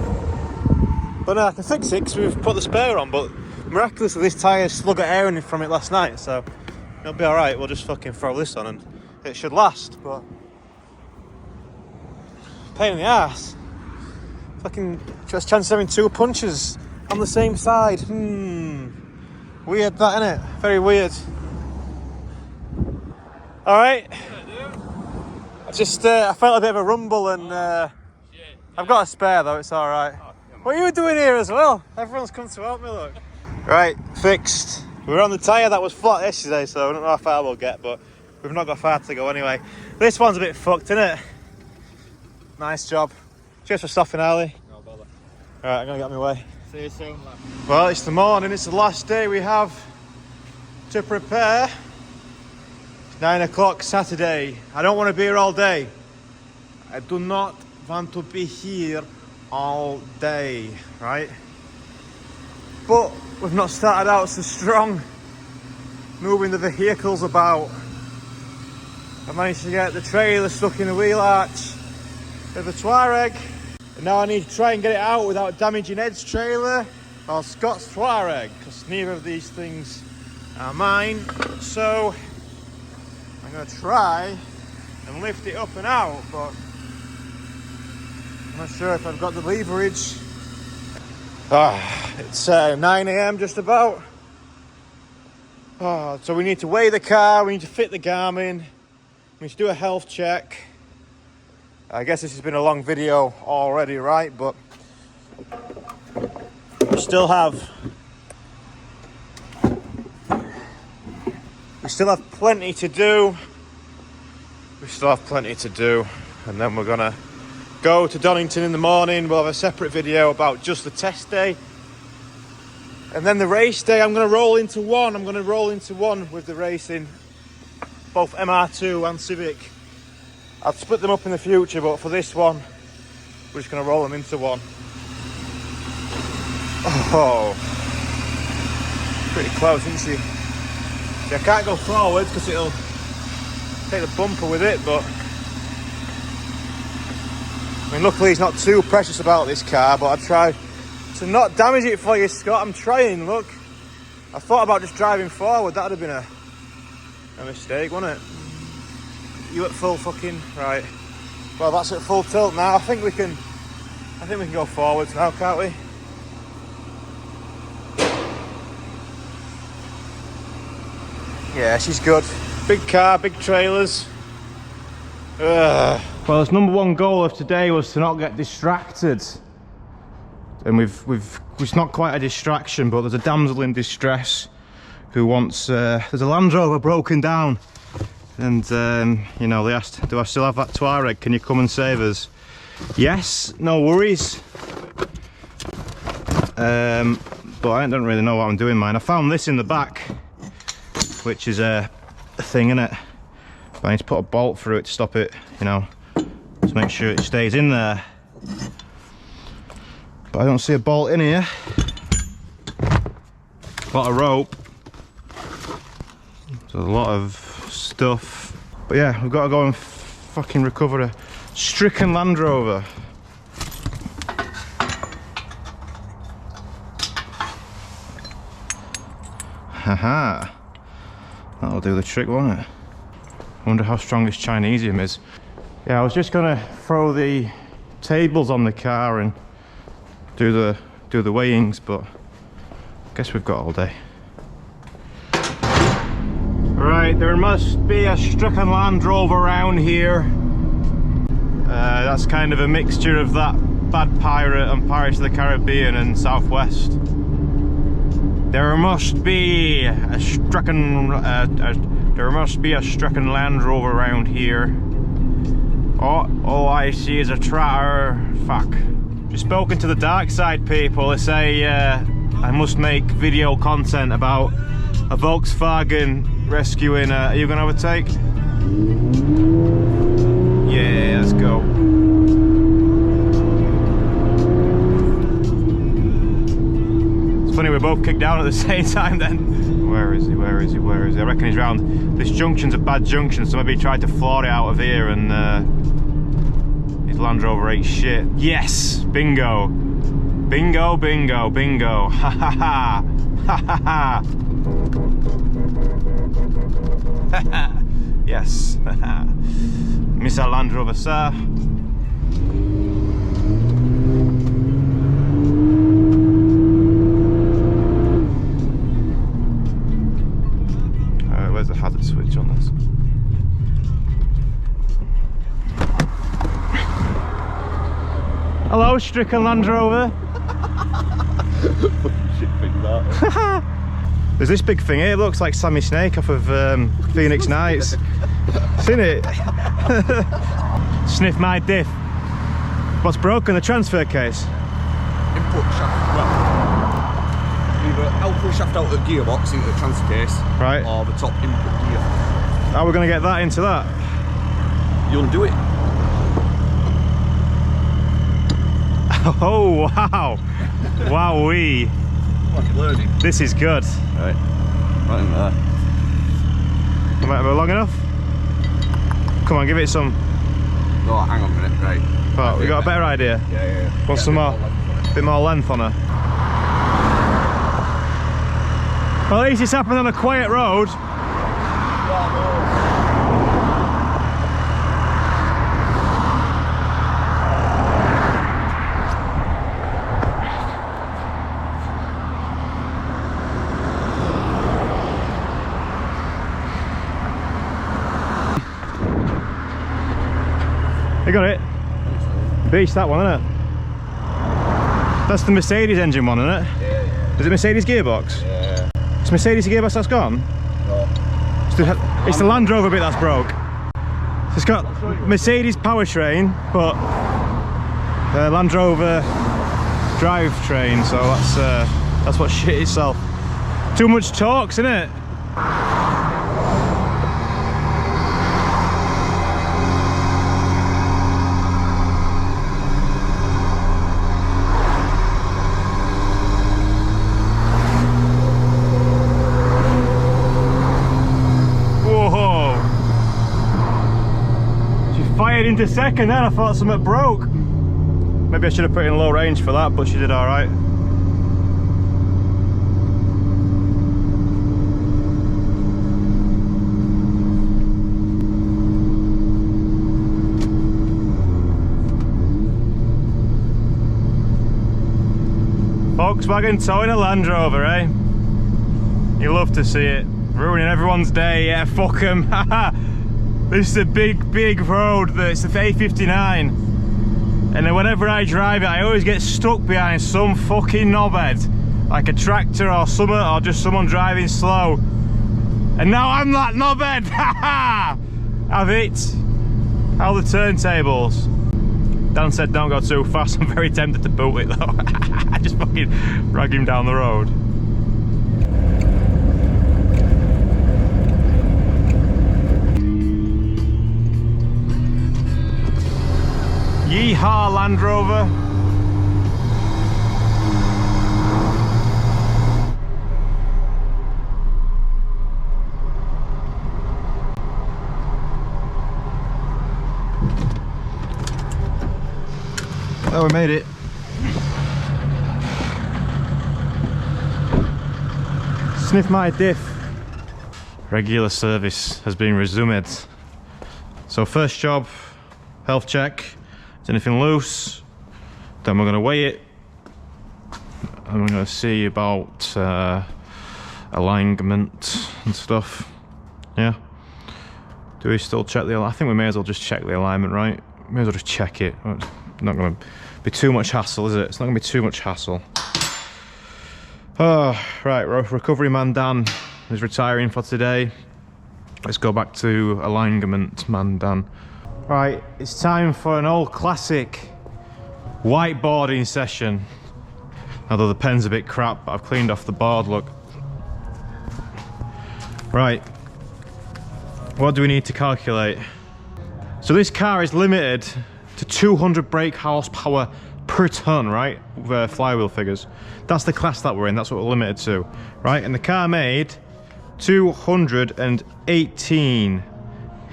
But no, I can fix it because we've put the spare on, but miraculously this tyre slug at air in from it last night, so it'll be alright. We'll just fucking throw this on and it should last, but pain in the ass. Fucking just chance of having 2 punches on the same side. Weird that, innit? Very weird. Alright, I felt a bit of a rumble and I've got a spare though, it's alright. What are you doing here as well? Everyone's come to help me, look. Right, fixed. We were on the tyre that was flat yesterday, so I don't know how far we'll get, but we've not got far to go anyway. This one's a bit fucked, innit? Nice job. Cheers for stopping early. No bother. Alright, I'm gonna get on my way. See you soon, lad. Well, it's the morning, it's the last day we have to prepare. It's 9 o'clock Saturday. I don't want to be here all day. I do not want to be here all day, right? But we've not started out so strong, moving the vehicles about. I managed to get the trailer stuck in the wheel arch of the Touareg, and now I need to try and get it out without damaging Ed's trailer or Scott's Touareg, because neither of these things are mine. So I'm going to try and lift it up and out, but I'm not sure if I've got the leverage. It's 9 AM just about. So we need to weigh the car, we need to fit the Garmin, we need to do a health check. I guess this has been a long video already, right? But we still have plenty to do. And then we're gonna go to Donington in the morning. We'll have a separate video about just the test day. And then the race day, I'm gonna roll into one. With the racing, both MR2 and Civic. I'll split them up in the future, but for this one, we're just going to roll them into one. Oh, pretty close, isn't she? See, I can't go forwards because it'll take the bumper with it, but I mean, luckily it's not too precious about this car, but I'll try to not damage it for you, Scott. I'm trying, look. I thought about just driving forward. That would have been a mistake, wouldn't it? You at full fucking right. Well, that's at full tilt now. I think we can go forwards now, can't we? Yeah, she's good. Big car, big trailers. Well, his number one goal of today was to not get distracted. And it's not quite a distraction, but there's a damsel in distress who wants, there's a Land Rover broken down. And, you know, they asked, do I still have that Touareg? Can you come and save us? Yes, no worries. But I don't really know what I'm doing, mine. I found this in the back, which is a thing, innit? But I need to put a bolt through it to stop it, you know, to make sure it stays in there. But I don't see a bolt in here. A lot of rope. There's a lot of stuff, but yeah, we've got to go and fucking recover a stricken Land Rover. Haha, that'll do the trick, won't it? I wonder how strong this Chinesium is. Yeah, I was just gonna throw the tables on the car and do the weighings, but I guess we've got all day. Right, there must be a stricken Land Rover around here. That's kind of a mixture of that Bad Pirate and Pirates of the Caribbean and Southwest. There must be a stricken Land Rover around here. All I see is a tractor. Fuck. Just spoken to the dark side people. They say I must make video content about a Volkswagen rescuing. Are you gonna have a take? Yeah, let's go. It's funny, we're both kicked down at the same time then. Where is he? Where is he? Where is he? I reckon he's round. This junction's a bad junction, so maybe he tried to floor it out of here and his Land Rover ate shit. Yes! Bingo! Bingo, bingo, bingo. Ha ha ha! Ha ha ha! Yes. Miss our Land Rover, sir. Where's the hazard switch on this? Hello, stricken Land Rover. There's this big thing here, it looks like Sammy Snake off of Phoenix Nights. Seen it? Sniff my diff. What's broken? The transfer case? Input shaft. either output shaft out of the gearbox into the transfer case, Right. or the top input gear. How are we going to get that into that? You undo it. Oh, wow. Wowee. Like you're learning. This is good. Right. Right in there. Might be long enough? Come on, give it some. No, hang on a minute. Right. Right, we got a better idea. Yeah. Want some more? Bit more length on her. Well, at least it's happened on a quiet road. You got it? Beast, that one, isn't it? That's the Mercedes engine one, isn't it? Yeah. Is it Mercedes gearbox? Yeah. It's Mercedes gearbox that's gone? No. It's the Land Rover bit that's broke. So it's got Mercedes powertrain, but Land Rover drivetrain, so that's what shit itself. Too much torque, isn't it? Into second then, I thought something broke. Maybe I should have put in low range for that, but she did alright. Volkswagen towing a Land Rover, eh? You love to see it. Ruining everyone's day, yeah, fuck them. This is a big road, it's the A59. And then whenever I drive it, I always get stuck behind some fucking knobhead. Like a tractor or something, or just someone driving slow. And now I'm that knobhead! Have it. How are the turntables? Dan said don't go too fast, I'm very tempted to boot it though. I just fucking drag him down the road. Yeehaw, Land Rover. Oh, we made it. Sniff my diff. Regular service has been resumed. So first job, health check. Is anything loose? Then we're going to weigh it and we're going to see about alignment and stuff. Yeah. Do we still check the? I think we may as well just check the alignment, right? May as well just check it. It's not going to be too much hassle, is it? It's not going to be too much hassle. Oh, right. Recovery man Dan is retiring for today. Let's go back to alignment man Dan. Right, it's time for an old classic whiteboarding session. Although the pen's a bit crap, but I've cleaned off the board, look. Right, what do we need to calculate? So this car is limited to 200 brake horsepower per ton, right? With flywheel figures. That's the class that we're in, that's what we're limited to, right? And the car made 218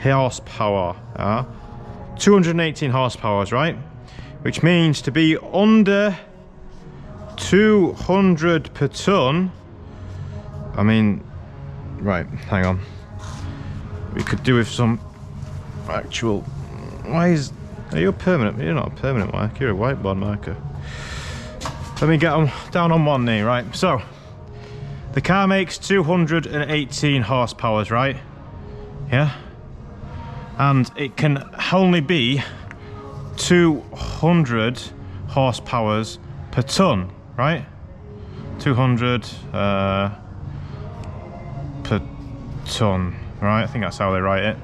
horsepower. 218 horsepower, right? Which means to be under 200 per ton. I mean, right, hang on. We could do with some actual. Are you a permanent? You're not a permanent marker, you're a whiteboard marker. Let me get down on one knee, right? So, the car makes 218 horsepower, right? Yeah? And it can only be 200 horsepower per ton, right? 200 per ton, right? I think that's how they write it.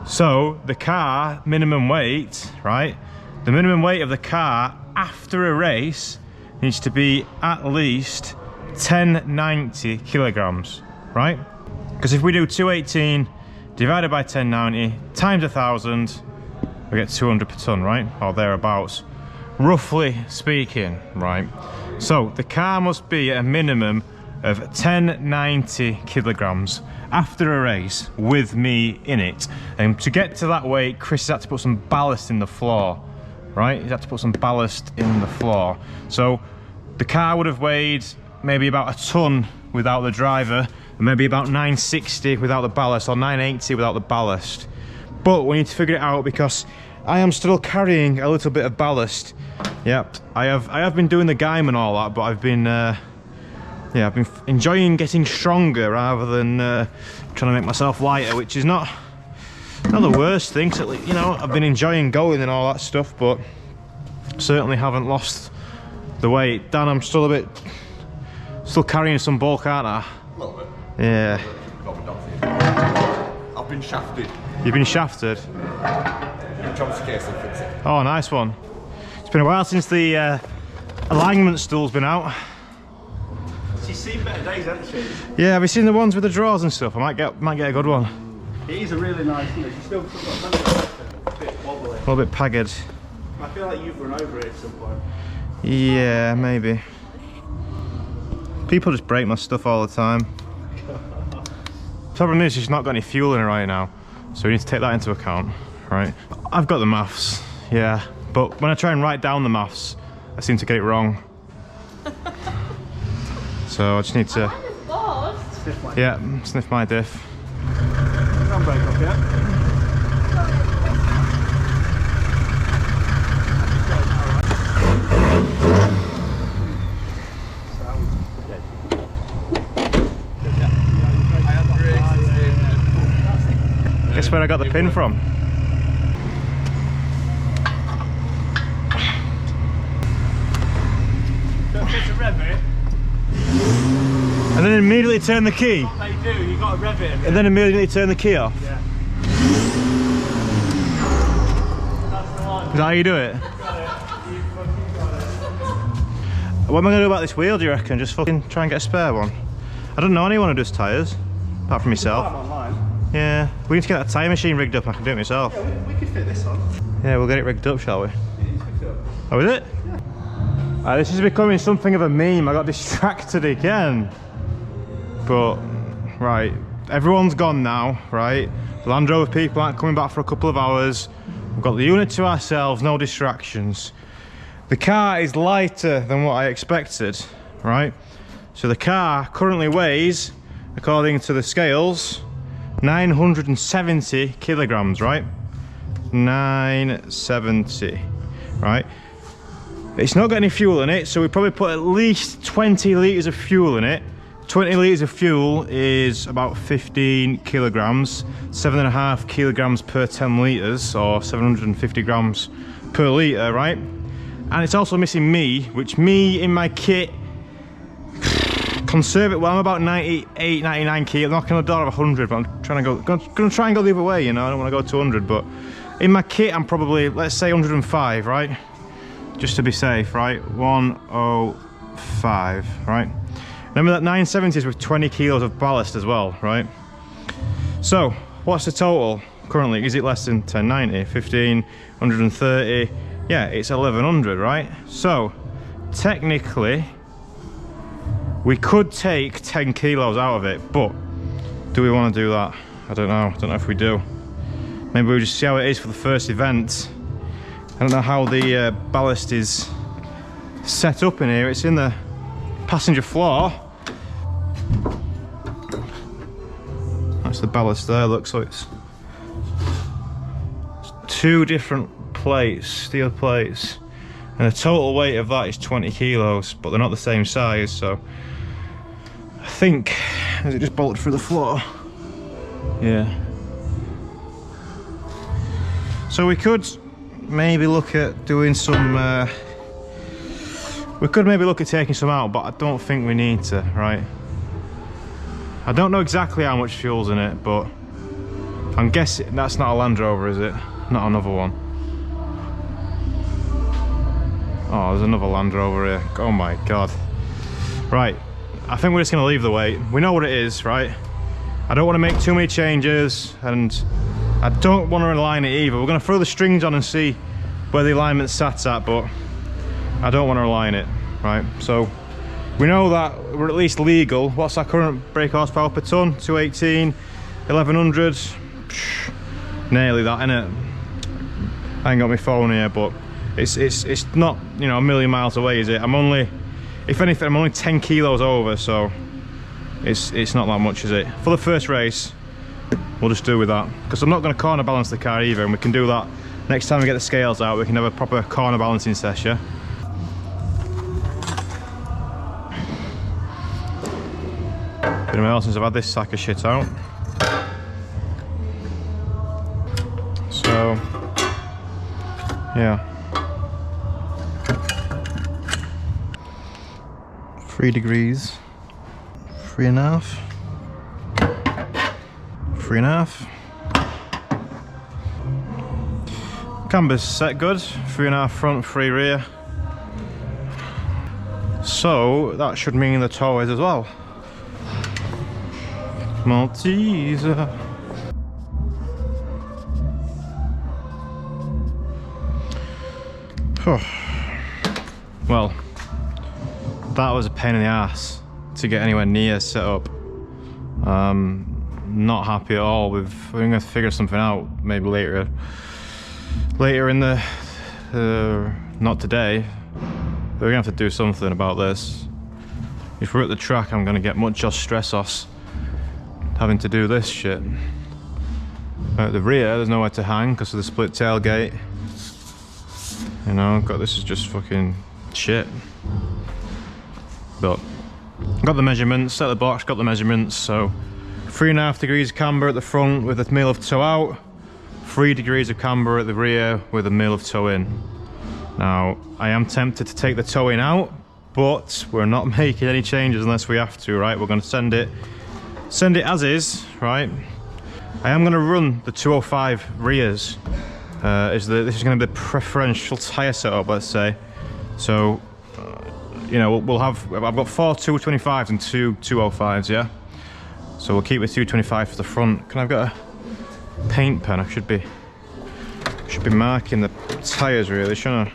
So the car minimum weight, right? The minimum weight of the car after a race needs to be at least 1090 kilograms, right? Because if we do 218 divided by 1090 times 1,000, we get 200 per ton, right? Or thereabouts, roughly speaking, right? So the car must be at a minimum of 1090 kilograms after a race with me in it. And to get to that weight, Chris has had to put some ballast in the floor, right? He's had to put some ballast in the floor. So the car would have weighed maybe about a ton without the driver, and maybe about 960 without the ballast, or 980 without the ballast. But we need to figure it out because I am still carrying a little bit of ballast. Yep, I have been doing the Gaim and all that, but I've been yeah, I've been enjoying getting stronger rather than trying to make myself lighter, which is not the worst thing. So, you know, I've been enjoying going and all that stuff, but certainly haven't lost the weight. Dan, I'm still carrying some bulk, aren't I? A little bit. Yeah. I've been shafted. You've been shafted? Chomsky case and fix it. Oh, nice one. It's been a while since the alignment stool's been out. She's seen better days, hasn't she? Yeah, have you seen the ones with the drawers and stuff? I might get a good one. It is a really nice, you know, she's still got a bit wobbly. A little bit pagged. I feel like you've run over it at some point. Yeah, maybe. People just break my stuff all the time. The problem is she's not got any fuel in her right now, so we need to take that into account, right? I've got the maths, yeah, but when I try and write down the maths, I seem to get it wrong. So I just need to, sniff my diff. Handbrake off, yeah? Guess where I got the pin from? Don't get to rev it. And then immediately turn the key. What they do, you got to rev it a bit. And then immediately turn the key off. Yeah. That's the one. Is that how you do it? Got it. You fucking got it. What am I going to do about this wheel, do you reckon? Just fucking try and get a spare one? I don't know anyone who does tyres, apart from myself. I'm online. Yeah, we need to get that tyre machine rigged up and I can do it myself. Yeah, we could fit this on. Yeah, we'll get it rigged up, shall we? It is picked up. Oh, is it? Yeah. This is becoming something of a meme. I got distracted again. But, right, everyone's gone now, right? The Land Rover people aren't coming back for a couple of hours. We've got the unit to ourselves, no distractions. The car is lighter than what I expected, right? So the car currently weighs, according to the scales, 970 kilograms, right? 970, right? It's not got any fuel in it, so we probably put at least 20 litres of fuel in it. 20 litres of fuel is about 15 kilograms, 7.5 kilograms per 10 litres, or 750 grams per litre, right? And it's also missing me, which me in my kit, conserve it. Well, I'm about 98, 99 kg. I'm knocking on the door of 100, but I'm trying to gonna try and go the other way, you know. I don't want to go to 100, but in my kit, I'm probably, let's say 105, right? Just to be safe, right? 105, right? Remember that 970 is with 20 kilos of ballast as well, right? So, what's the total currently? Is it less than 1090? 1530? Yeah, it's 1100, right? So, technically, we could take 10 kilos out of it, but do we want to do that? I don't know. I don't know if we do. Maybe we'll just see how it is for the first event. I don't know how the ballast is set up in here. It's in the passenger floor. That's the ballast there, look, so it's two different plates, steel plates, and the total weight of that is 20 kilos, but they're not the same size, so I think, has it just bolted through the floor? Yeah. So we could maybe look at doing some, we could maybe look at taking some out, but I don't think we need to, right? I don't know exactly how much fuel's in it, but I'm guessing that's not a Land Rover, is it? Not another one. Oh, there's another Land Rover here. Oh my God. Right, I think we're just gonna leave the weight. We know what it is, right? I don't want to make too many changes, and I don't want to align it either. We're gonna throw the strings on and see where the alignment's sat at, but I don't want to align it, right? So we know that we're at least legal. What's our current brake horsepower per ton? 218, 1100. Nearly that, innit? I ain't got my phone here, but it's not, you know, a million miles away, is it? I'm only, if anything, I'm only 10 kilos over, so it's not that much, is it? For the first race, we'll just do with that, because I'm not going to corner balance the car either, and we can do that next time we get the scales out. We can have a proper corner balancing session. Been a while since I've had this sack of shit out. So, yeah. 3 degrees. 3.5. 3.5. Camber's set good. 3.5 front, 3 rear. So that should mean the toe is as well. Malteser. Well, that was a pain in the ass to get anywhere near set up. Not happy at all. We're going to figure something out maybe later in the not today, but we're gonna have to do something about this. If we're at the track, I'm gonna get much just stress having to do this shit. At the rear, there's nowhere to hang because of the split tailgate. You know, this is just fucking shit. But got the measurements, set the box, got the measurements. So 3.5 degrees camber at the front with a mil of toe out, 3 degrees of camber at the rear with a mil of toe in. Now, I am tempted to take the toe in out, but we're not making any changes unless we have to, right? We're going to send it as is, right? I am going to run the 205 rears. This is going to be the preferential tyre setup, let's say. So, you know, I've got 4 225s and 2 205s, yeah? So we'll keep the 225 for the front. Can I have got a paint pen? I should be marking the tyres really, shouldn't I?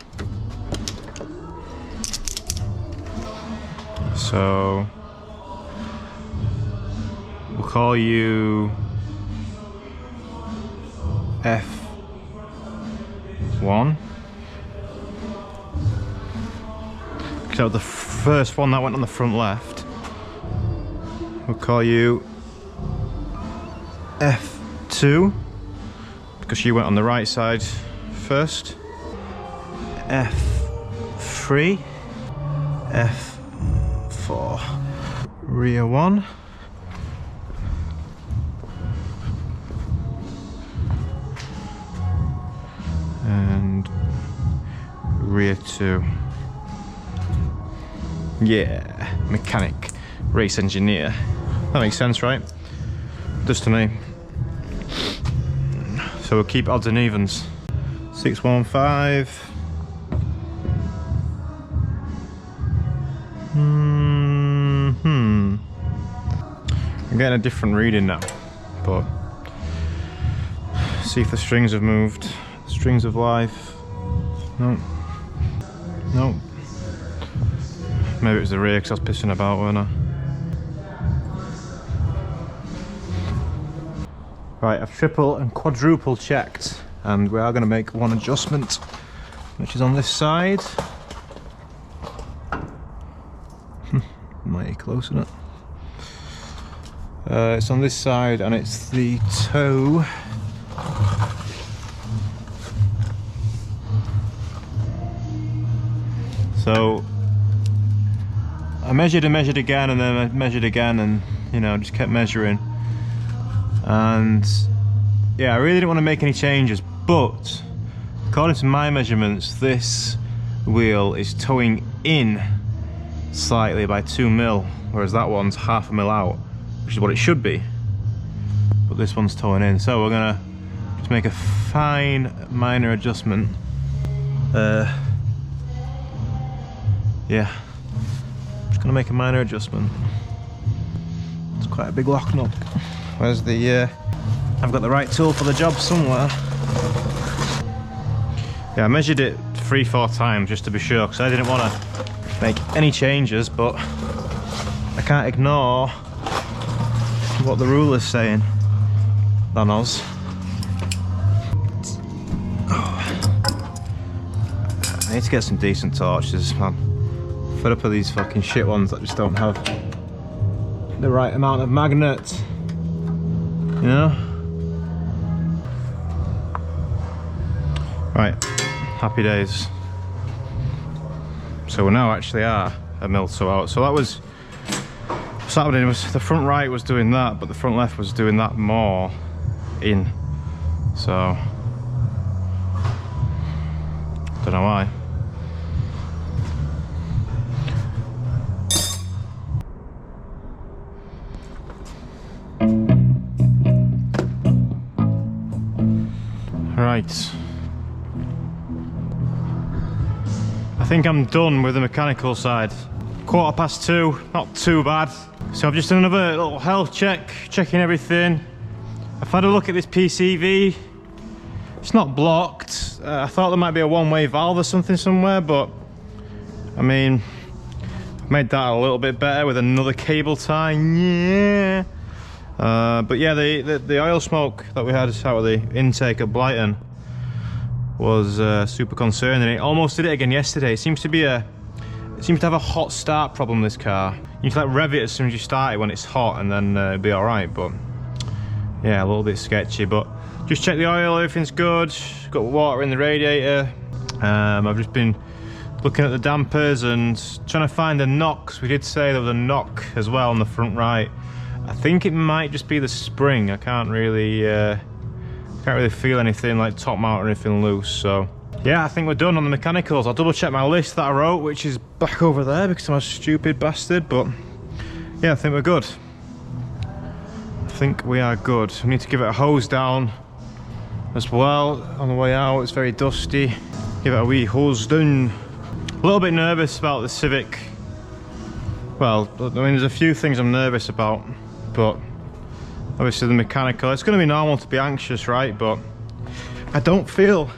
So we'll call you F1. So the first one that went on the front left. We'll call you F2 because she went on the right side first. F3, F4, rear 1, and rear 2. Yeah, mechanic, race engineer. That makes sense, right? Just to me. So we'll keep odds and evens. 615. I'm getting a different reading now, but see if the strings have moved. Strings of life. No. No. Maybe it was the rear because I was pissing about, weren't I? Right, I've triple and quadruple checked, and we are going to make one adjustment, which is on this side. Mighty close, isn't it? It's on this side, and it's the toe. So I measured and measured again, and then I measured again, and you know, just kept measuring. And yeah, I really didn't want to make any changes, but according to my measurements, this wheel is towing in slightly by 2 mil, whereas that one's 0.5 mil out, which is what it should be. But this one's towing in, so we're gonna just make a fine minor adjustment. Yeah, gonna make a minor adjustment. It's quite a big lock nut. Where's the, I've got the right tool for the job somewhere. Yeah, I measured it 3-4 times just to be sure, because I didn't want to make any changes, but I can't ignore what the ruler's saying on us. I need to get some decent torches, man. Fed up of these fucking shit ones that just don't have the right amount of magnet, you know? Right, happy days. So we now actually are a mil 2 out. So that was, what's happening was the front right was doing that, but the front left was doing that more in. So, don't know why. Right. I think I'm done with the mechanical side. 2:15, not too bad. So I've just done another little health check, checking everything. I've had a look at this PCV. It's not blocked. I thought there might be a one-way valve or something somewhere, but I mean, I've made that a little bit better with another cable tie. Yeah. But yeah, the oil smoke that we had out of the intake at Blyton was super concerning. It almost did it again yesterday. It seems to have a hot start problem, this car. You need to like rev it as soon as you start it when it's hot, and then it'll be all right. But yeah, a little bit sketchy. But just check the oil, everything's good. Got water in the radiator. I've just been looking at the dampers and trying to find a knock, 'cause we did say there was a knock as well on the front right. I think it might just be the spring. I can't really feel anything like top mount or anything loose. So yeah, I think we're done on the mechanicals. I'll double check my list that I wrote, which is back over there because I'm a stupid bastard. But yeah, I think we're good. I think we are good. We need to give it a hose down as well on the way out. It's very dusty. Give it a wee hose down. A little bit nervous about the Civic. Well, I mean, there's a few things I'm nervous about, but obviously the mechanical, it's going to be normal to be anxious, right? But I don't feel,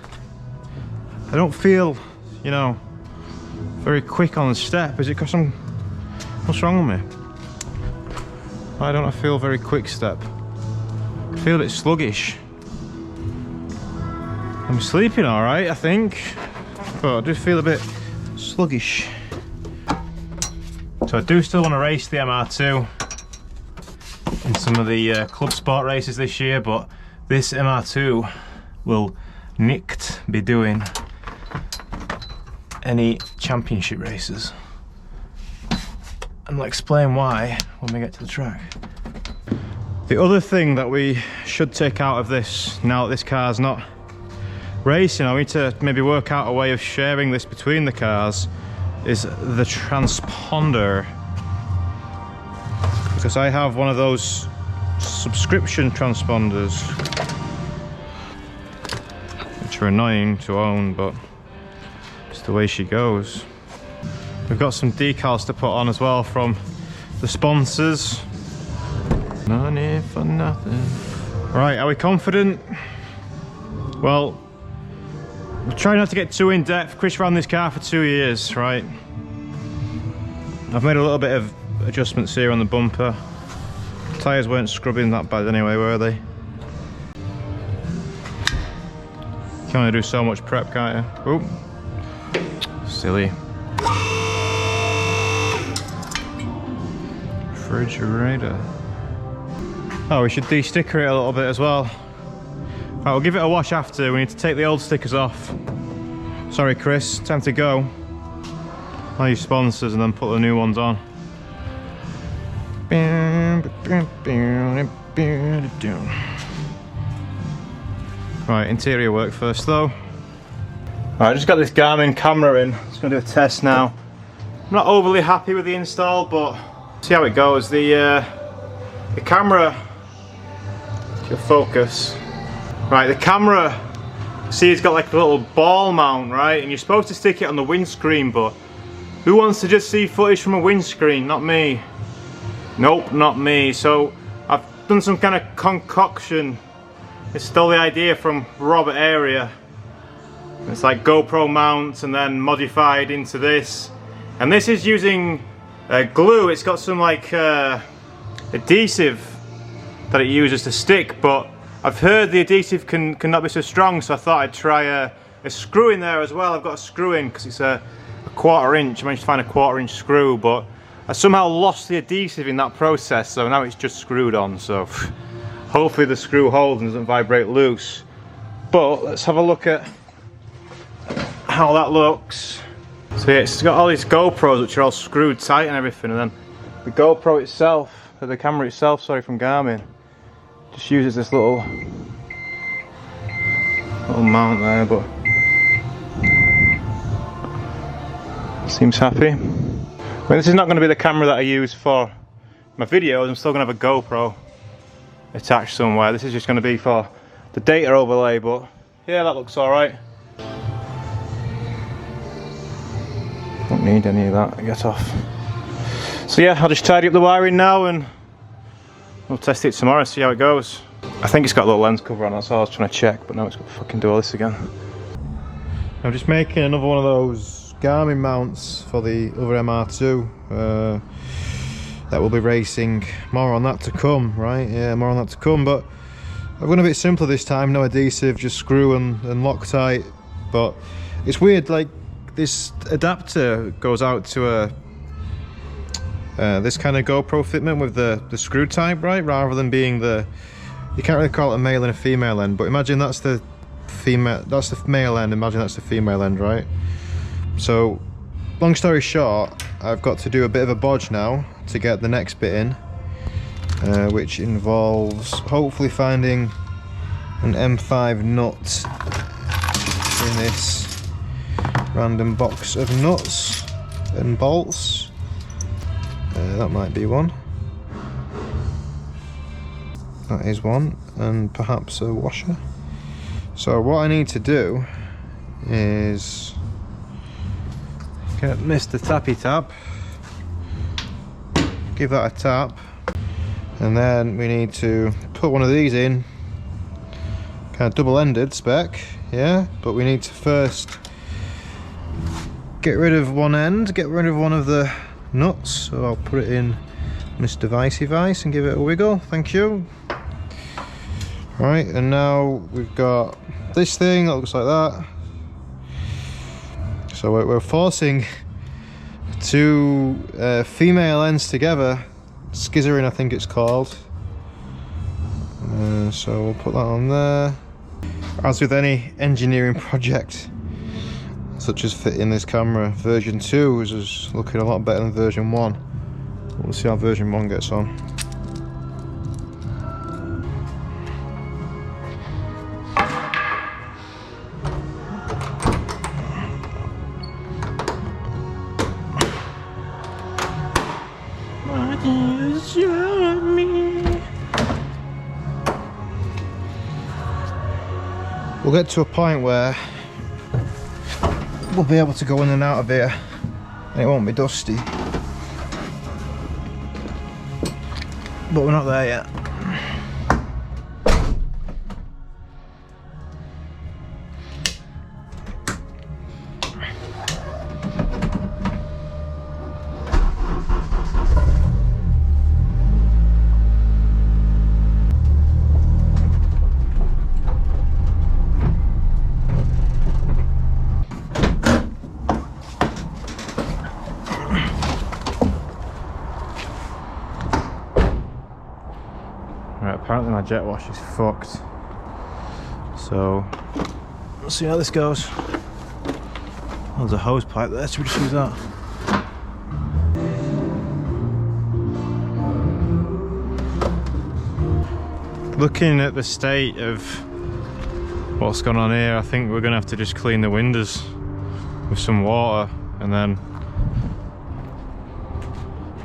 you know, very quick on the step. Is it because what's wrong with me? Why don't I feel very quick step? I feel a bit sluggish. I'm sleeping all right, I think, but I do feel a bit sluggish. So I do still want to race the MR2 in some of the club sport races this year, but this MR2 will nicht be doing any championship races. And I'll explain why when we get to the track. The other thing that we should take out of this, now that this car's not racing, I need to maybe work out a way of sharing this between the cars, is the transponder. Because I have one of those subscription transponders, which are annoying to own, but it's the way she goes. We've got some decals to put on as well from the sponsors. Money for nothing. Right, are we confident? Well, we'll try not to get too in depth. Chris ran this car for 2 years, right? I've made a little bit of adjustments here on the bumper. Tyres weren't scrubbing that bad anyway, were they? You can only do so much prep, can't you? Oop. Silly. Refrigerator. Oh, we should de-sticker it a little bit as well. Right, we'll give it a wash after. We need to take the old stickers off. Sorry, Chris, time to go. I'll use sponsors and then put the new ones on. Right, interior work first though. Right, I just got this Garmin camera in. Just gonna do a test now. I'm not overly happy with the install, but see how it goes. The camera, if you'll focus. Right, the camera, see it's got like a little ball mount, right? And you're supposed to stick it on the windscreen, but Who wants to just see footage from a windscreen? Not me. Nope, not me. So I've done some kind of concoction. I stole the idea from Robert Area. It's like GoPro mounts and then modified into this. And this is using glue. It's got some like adhesive that it uses to stick, but I've heard the adhesive cannot be so strong, so I thought I'd try a screw in there as well. I've got a screw in because it's a 1/4 inch. I managed to find a 1/4 inch screw, but I somehow lost the adhesive in that process, so now it's just screwed on. So hopefully the screw holds and doesn't vibrate loose. But let's have a look at how that looks. So yeah, it's got all these GoPros which are all screwed tight and everything, and then the GoPro itself, or the camera itself, sorry, from Garmin, just uses this little mount there, but seems happy. I mean, this is not going to be the camera that I use for my videos. I'm still going to have a GoPro attached somewhere. This is just going to be for the data overlay, but yeah, that looks alright. Don't need any of that, get off. So yeah, I'll just tidy up the wiring now and we'll test it tomorrow, see how it goes. I think it's got a little lens cover on, that's all I was trying to check, but now it's got to fucking do all this again. I'm just making another one of those Garmin mounts for the other MR2 that will be racing. More on that to come, right? Yeah, more on that to come, but I've gone a bit simpler this time, no adhesive, just screw and Loctite. But it's weird, like this adapter goes out to a this kind of GoPro fitment with the screw type, right? Rather than being the, you can't really call it a male and a female end, but imagine that's the female, that's the male end, imagine that's the female end, right? So long story short, I've got to do a bit of a bodge now to get the next bit in, which involves hopefully finding an M5 nut in this random box of nuts and bolts. That might be one. That is one, and perhaps a washer. So what I need to do is get Mr. Tappy Tap, give that a tap, and then we need to put one of these in, kind of double-ended spec, yeah, but we need to first get rid of one end, get rid of one of the nuts, so I'll put it in Mr. Vicey Vice and give it a wiggle, thank you. Right, and now we've got this thing that looks like that. So we're forcing two female ends together, scissoring I think it's called. So we'll put that on there. As with any engineering project, such as fitting this camera, version 2 is looking a lot better than version 1. We'll see how version 1 gets on. We'll get to a point where we'll be able to go in and out of here and it won't be dusty, but we're not there yet. Right, apparently my jet wash is fucked. So, let's see how this goes. Oh, there's a hose pipe there, should we just use that? Looking at the state of what's gone on here, I think we're gonna have to just clean the windows with some water and then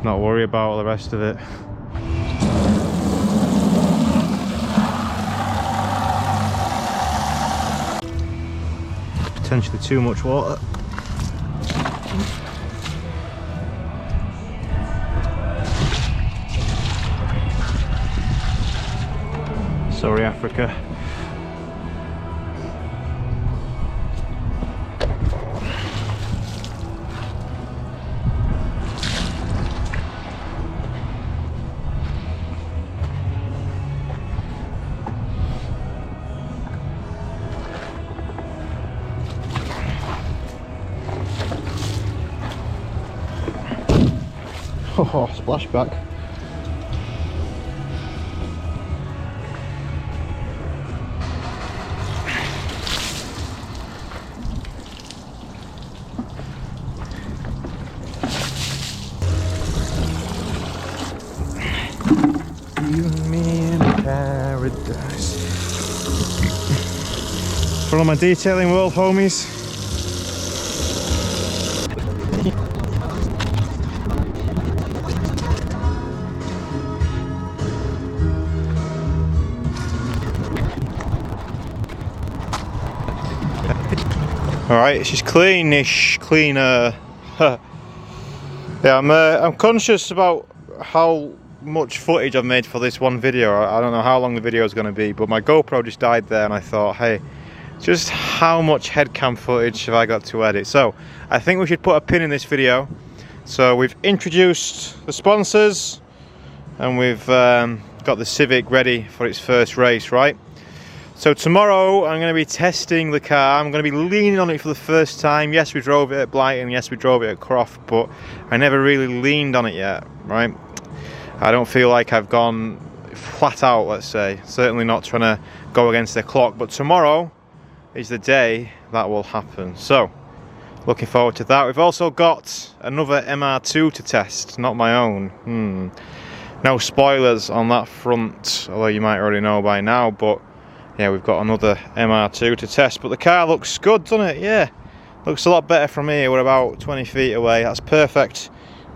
not worry about all the rest of it. Potentially too much water. Africa. Oh, splashback. You and me in paradise. For all my detailing world homies. Alright, she's cleanish, cleaner. Yeah, I'm conscious about how much footage I've made for this one video. I don't know how long the video is going to be, but my GoPro just died there and I thought, hey, just how much headcam footage have I got to edit? So, I think we should put a pin in this video. So we've introduced the sponsors and we've got the Civic ready for its first race, right? So tomorrow I'm going to be testing the car. I'm going to be leaning on it for the first time. Yes, we drove it at Blighton, yes, we drove it at Croft, but I never really leaned on it yet, right? I don't feel like I've gone flat out, let's say. Certainly not trying to go against the clock, but tomorrow is the day that will happen. So, looking forward to that. We've also got another MR2 to test, not my own. No spoilers on that front, although you might already know by now, but yeah, we've got another MR2 to test, but the car looks good, doesn't it? Yeah, looks a lot better from here. We're about 20 feet away. That's perfect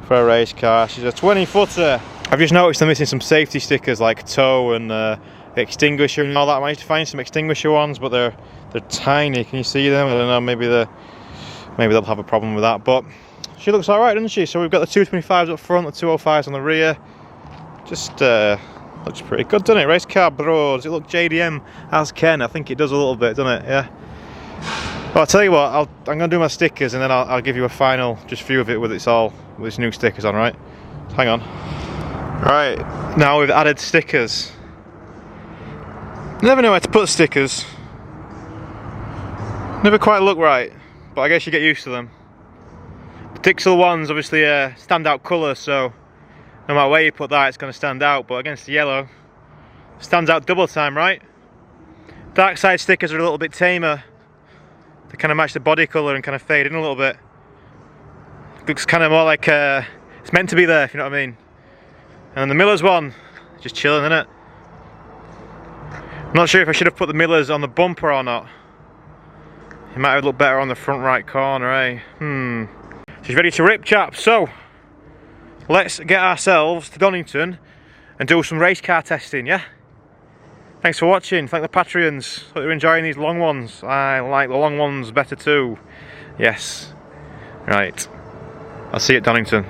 for a race car. She's a 20-footer. I've just noticed I'm missing some safety stickers like tow and the extinguisher and all that. I managed to find some extinguisher ones, but they're tiny. Can you see them? I don't know. Maybe they'll have a problem with that. But she looks all right, doesn't she? So we've got the 225s up front, the 205s on the rear. Just looks pretty good, doesn't it? Race car bros. Does it look JDM as Ken? I think it does a little bit, doesn't it? Yeah. Well, I'll tell you what. I'm gonna do my stickers and then I'll give you a final just view of it with its new stickers on, right? Hang on. Right, now we've added stickers. Never know where to put stickers. Never quite look right, but I guess you get used to them. The Dixel one's obviously a standout colour, so no matter where you put that, it's going to stand out. But against the yellow, stands out double time, right? Dark side stickers are a little bit tamer. They kind of match the body colour and kind of fade in a little bit. Looks kind of more like it's meant to be there, if you know what I mean. And then the Miller's one, just chilling, isn't it? I'm not sure if I should have put the Miller's on the bumper or not. It might have looked better on the front right corner, eh? She's ready to rip, chaps. So, let's get ourselves to Donington and do some race car testing, yeah? Thanks for watching. Thank the Patreons. Hope you're enjoying these long ones. I like the long ones better too. Yes. Right. I'll see you at Donington.